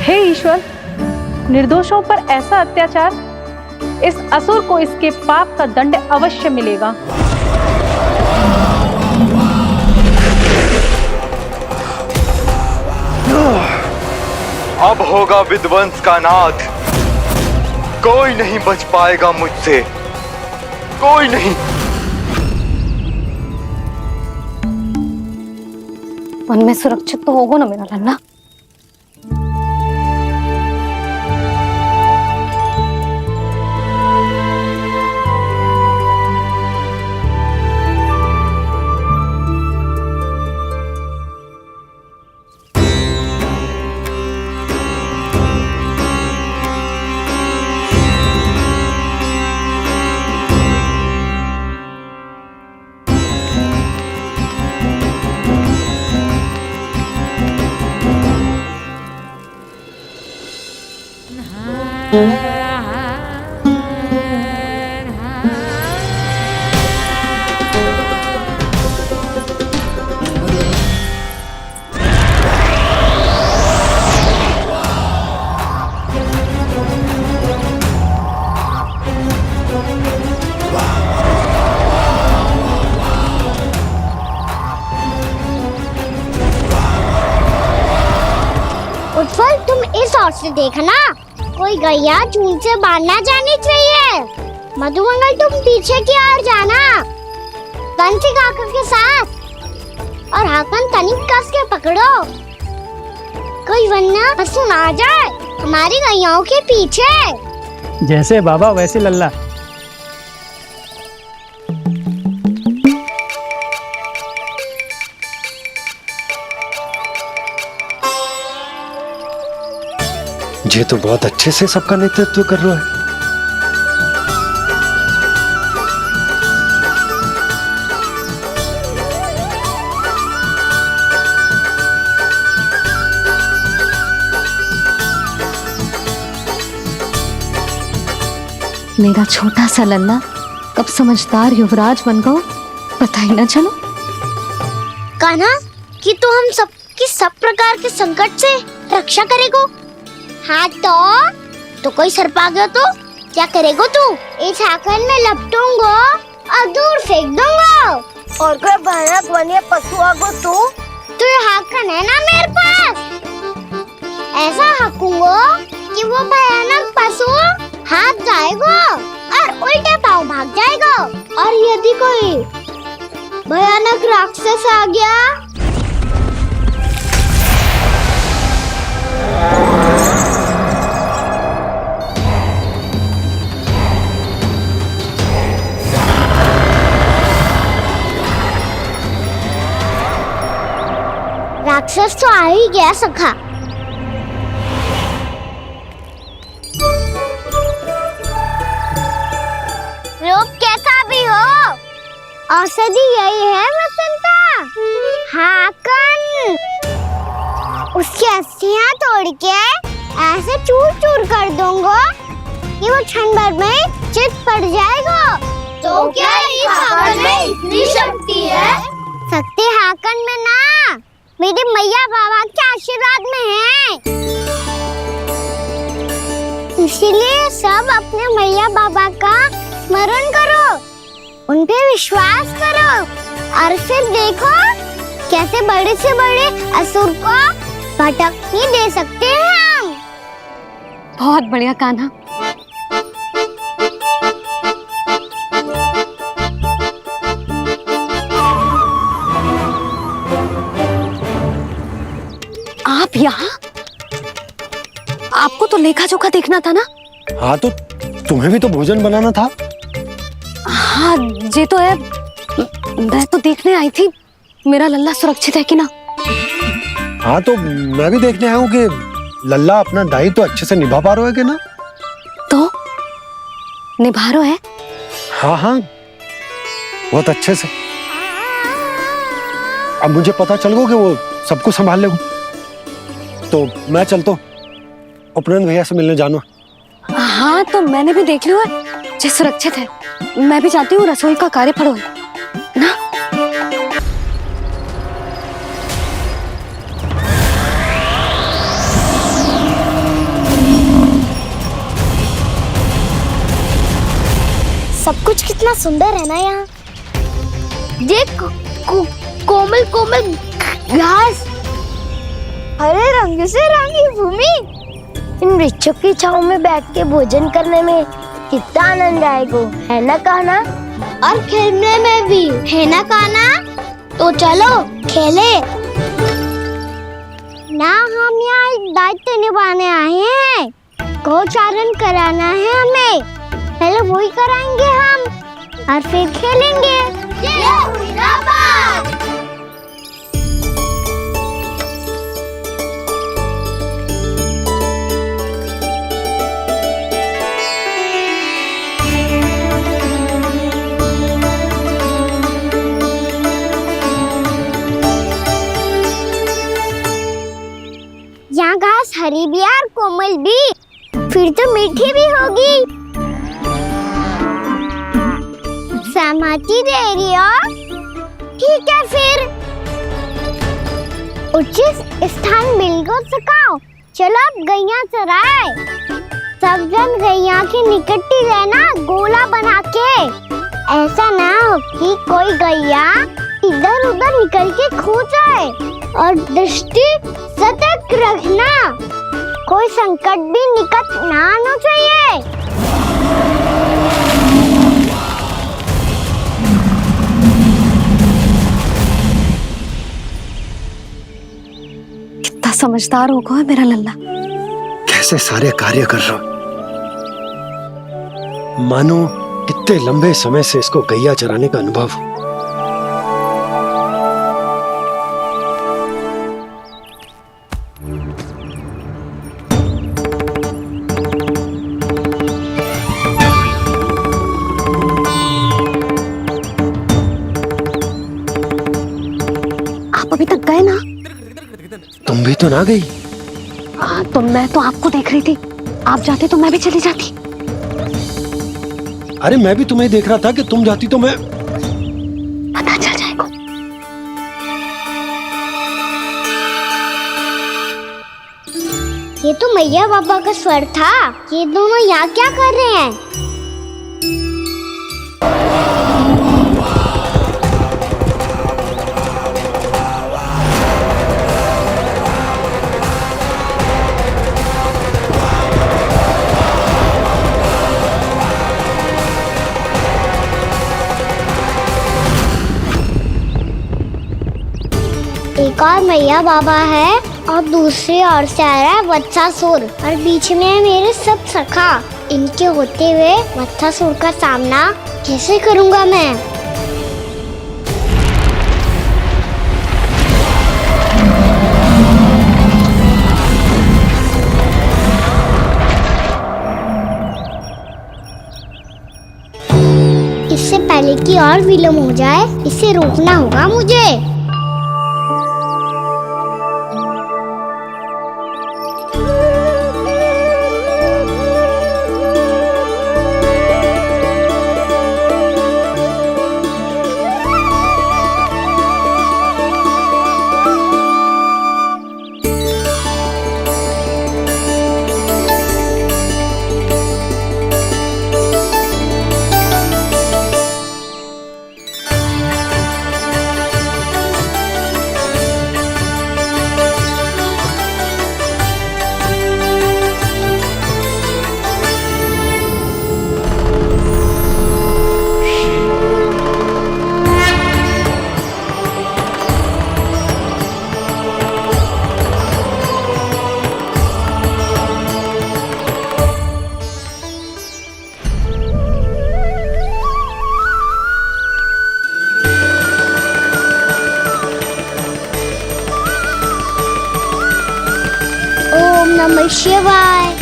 हे ईश्वर, निर्दोषों पर ऐसा अत्याचार, इस असुर को इसके पाप का दंड अवश्य मिलेगा। अब होगा विध्वंस का नाद। कोई नहीं बच पाएगा मुझसे, कोई नहीं। वन में सुरक्षित तो होगा ना मेरा लल्ला? उज्जवल, तुम इस ओर से देखना, कोई गैया झूठ से बाहर ना जानी चाहिए। मधुमंगल, तुम पीछे की ओर जाना, बंसी काका के साथ, और हाकन तनिक कस के पकड़ो, कोई वरना पशु ना आ जाए हमारी गैयाओं के पीछे। जैसे बाबा वैसे लल्ला। ये तो बहुत अच्छे से सबका नेतृत्व कर रहा है। मेरा छोटा सा लल्ला कब समझदार युवराज बन गो पता ही ना चलो। कान्हा, कि तू हम सबकी सब प्रकार के संकट से रक्षा करेगो। हाँ तो कोई सर्प आ गया तो क्या करेगो तू? इस हाकन में लपटूंगा और दूर फेंक दूंगा। और कोई भयानक वन्य पशु आगो तो ये हाकन है ना मेरे पास, ऐसा हाकूंगा कि वो भयानक पशु हाथ जाएगा और उल्टे पाँव भाग जाएगा। और यदि कोई भयानक राक्षस आ गया राक्षस तो आ ही गया सखा। रूप कैसा भी हो, औषधि यही है वसंता। हाकन उसकी अस्थियां तोड़ के ऐसे चूर चूर कर दूंगा कि वो क्षण भर में चित पड़ जाएगा। तो क्या इस हाकन में इतनी शक्ति है? शक्ति हाकन में ना, मेरी मैया बाबा के आशीर्वाद में है। इसीलिए सब अपने मैया बाबा का स्मरण करो, उन पे विश्वास करो, और फिर देखो कैसे बड़े से बड़े असुर को भटकने दे सकते हैं हम। बहुत बढ़िया कान्हा। आप यहाँ? आपको तो लेखा जोखा देखना था ना? हाँ तो तुम्हें भी तो भोजन बनाना था। हाँ ये तो है, मैं तो देखने आई थी मेरा लल्ला सुरक्षित है कि ना। हाँ तो मैं भी देखने आया हूँ कि लल्ला अपना दायित्व अच्छे से निभा पा रहे हो ना? तो निभा रहे है? हाँ हाँ, बहुत अच्छे से। अब मुझे पता चल गया कि वो सब कुछ संभाल लेगा, तो मैं चलता हूँ, उपनंद भैया से मिलने जाना। हाँ, तो मैंने भी देख लिया है, जे सुरक्षित है। मैं भी चाहती हूँ रसोई का कार्य पड़ो ना। सब कुछ कितना सुंदर है ना यहाँ। देख कोमल कोमल घास, हरे रंग से रंगी भूमि। इन वृक्षों की छांव में बैठ के भोजन करने में कितना आनंद आएगा, है ना कान्हा? और खेलने में भी, है ना कान्हा? तो चलो खेले ना। हम यहाँ एक दायित्व निभाने आए हैं, गौचारण कराना है हमें। पहले वही कराएंगे हम और फिर खेलेंगे। ये हुई ना बात। यहाँ घास हरी भी और कोमल भी, फिर तो मीठी भी होगी। सहमति दे रही हो? ठीक है फिर उचित स्थान मिलकर सकाओ। चलो अब गैया चराए। सब जन गैया के निकट ही रहना, गोला बना के। ऐसा ना हो कि कोई गैया इधर उधर निकल के खो जाए। और दृष्टि सतर्क रखना, कोई संकट भी निकट ना आना चाहिए। कितना समझदार होगा है मेरा लल्ला। कैसे सारे कार्य कर रहा, मानो कितने लंबे समय से इसको गैया चराने का अनुभव हो। आप अभी तक गए ना? तुम भी तो ना गई। तो मैं तो आपको देख रही थी, आप जाते तो मैं भी चली जाती। अरे मैं भी तुम्हें देख रहा था कि तुम जाती तो मैं। पता चल जाएगा। ये तो मैया बाबा का स्वर था। ये दोनों यहाँ क्या कर रहे हैं? एक और मैया बाबा है और दूसरी ओर से आ रहा है वत्सासुर, और बीच में है मेरे सब सखा। इनके होते हुए वत्सासुर का सामना कैसे करूंगा मैं? इससे पहले कि और विलम्ब हो जाए, इसे रोकना होगा मुझे। नमः शिवाय।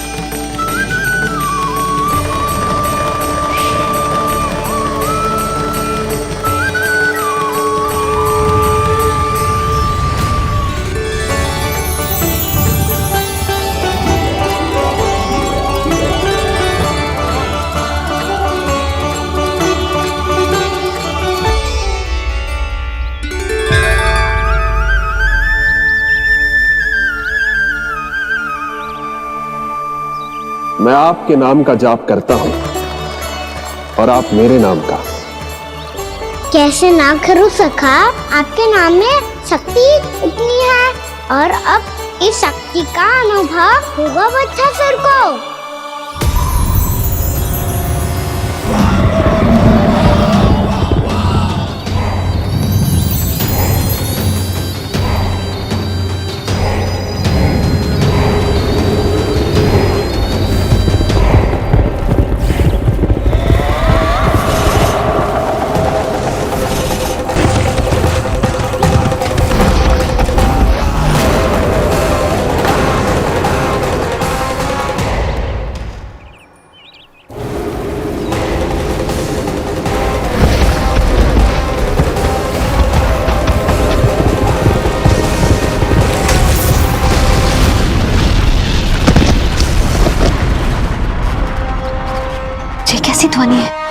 मैं आपके नाम का जाप करता हूं और आप मेरे नाम का। कैसे ना करूं सखा, आपके नाम में शक्ति इतनी है और अब इस शक्ति का अनुभव होगा वत्सासुर को। ये कैसी ध्वनि है?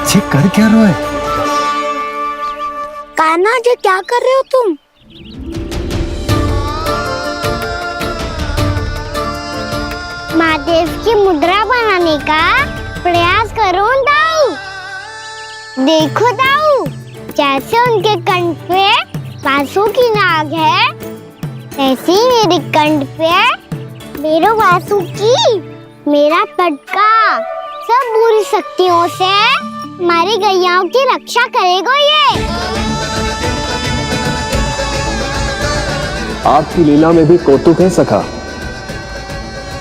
ये कर क्या रहे हो? कान्हा जी क्या कर रहे हो तुम? महादेव की मुद्रा बनाने का प्रयास करो दाऊ। देखो दाऊ, जैसे उनके कंठ पे वासु की नाग है, ऐसे ही मेरे कंठ पे मेरे वासु की मेरा पटका सब बुरी शक्तियों से हमारी गैयाओं की रक्षा करेगा ये। आपकी लीला में भी कौतुक है सखा।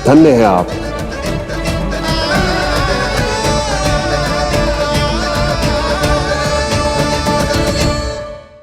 धन्य है आप।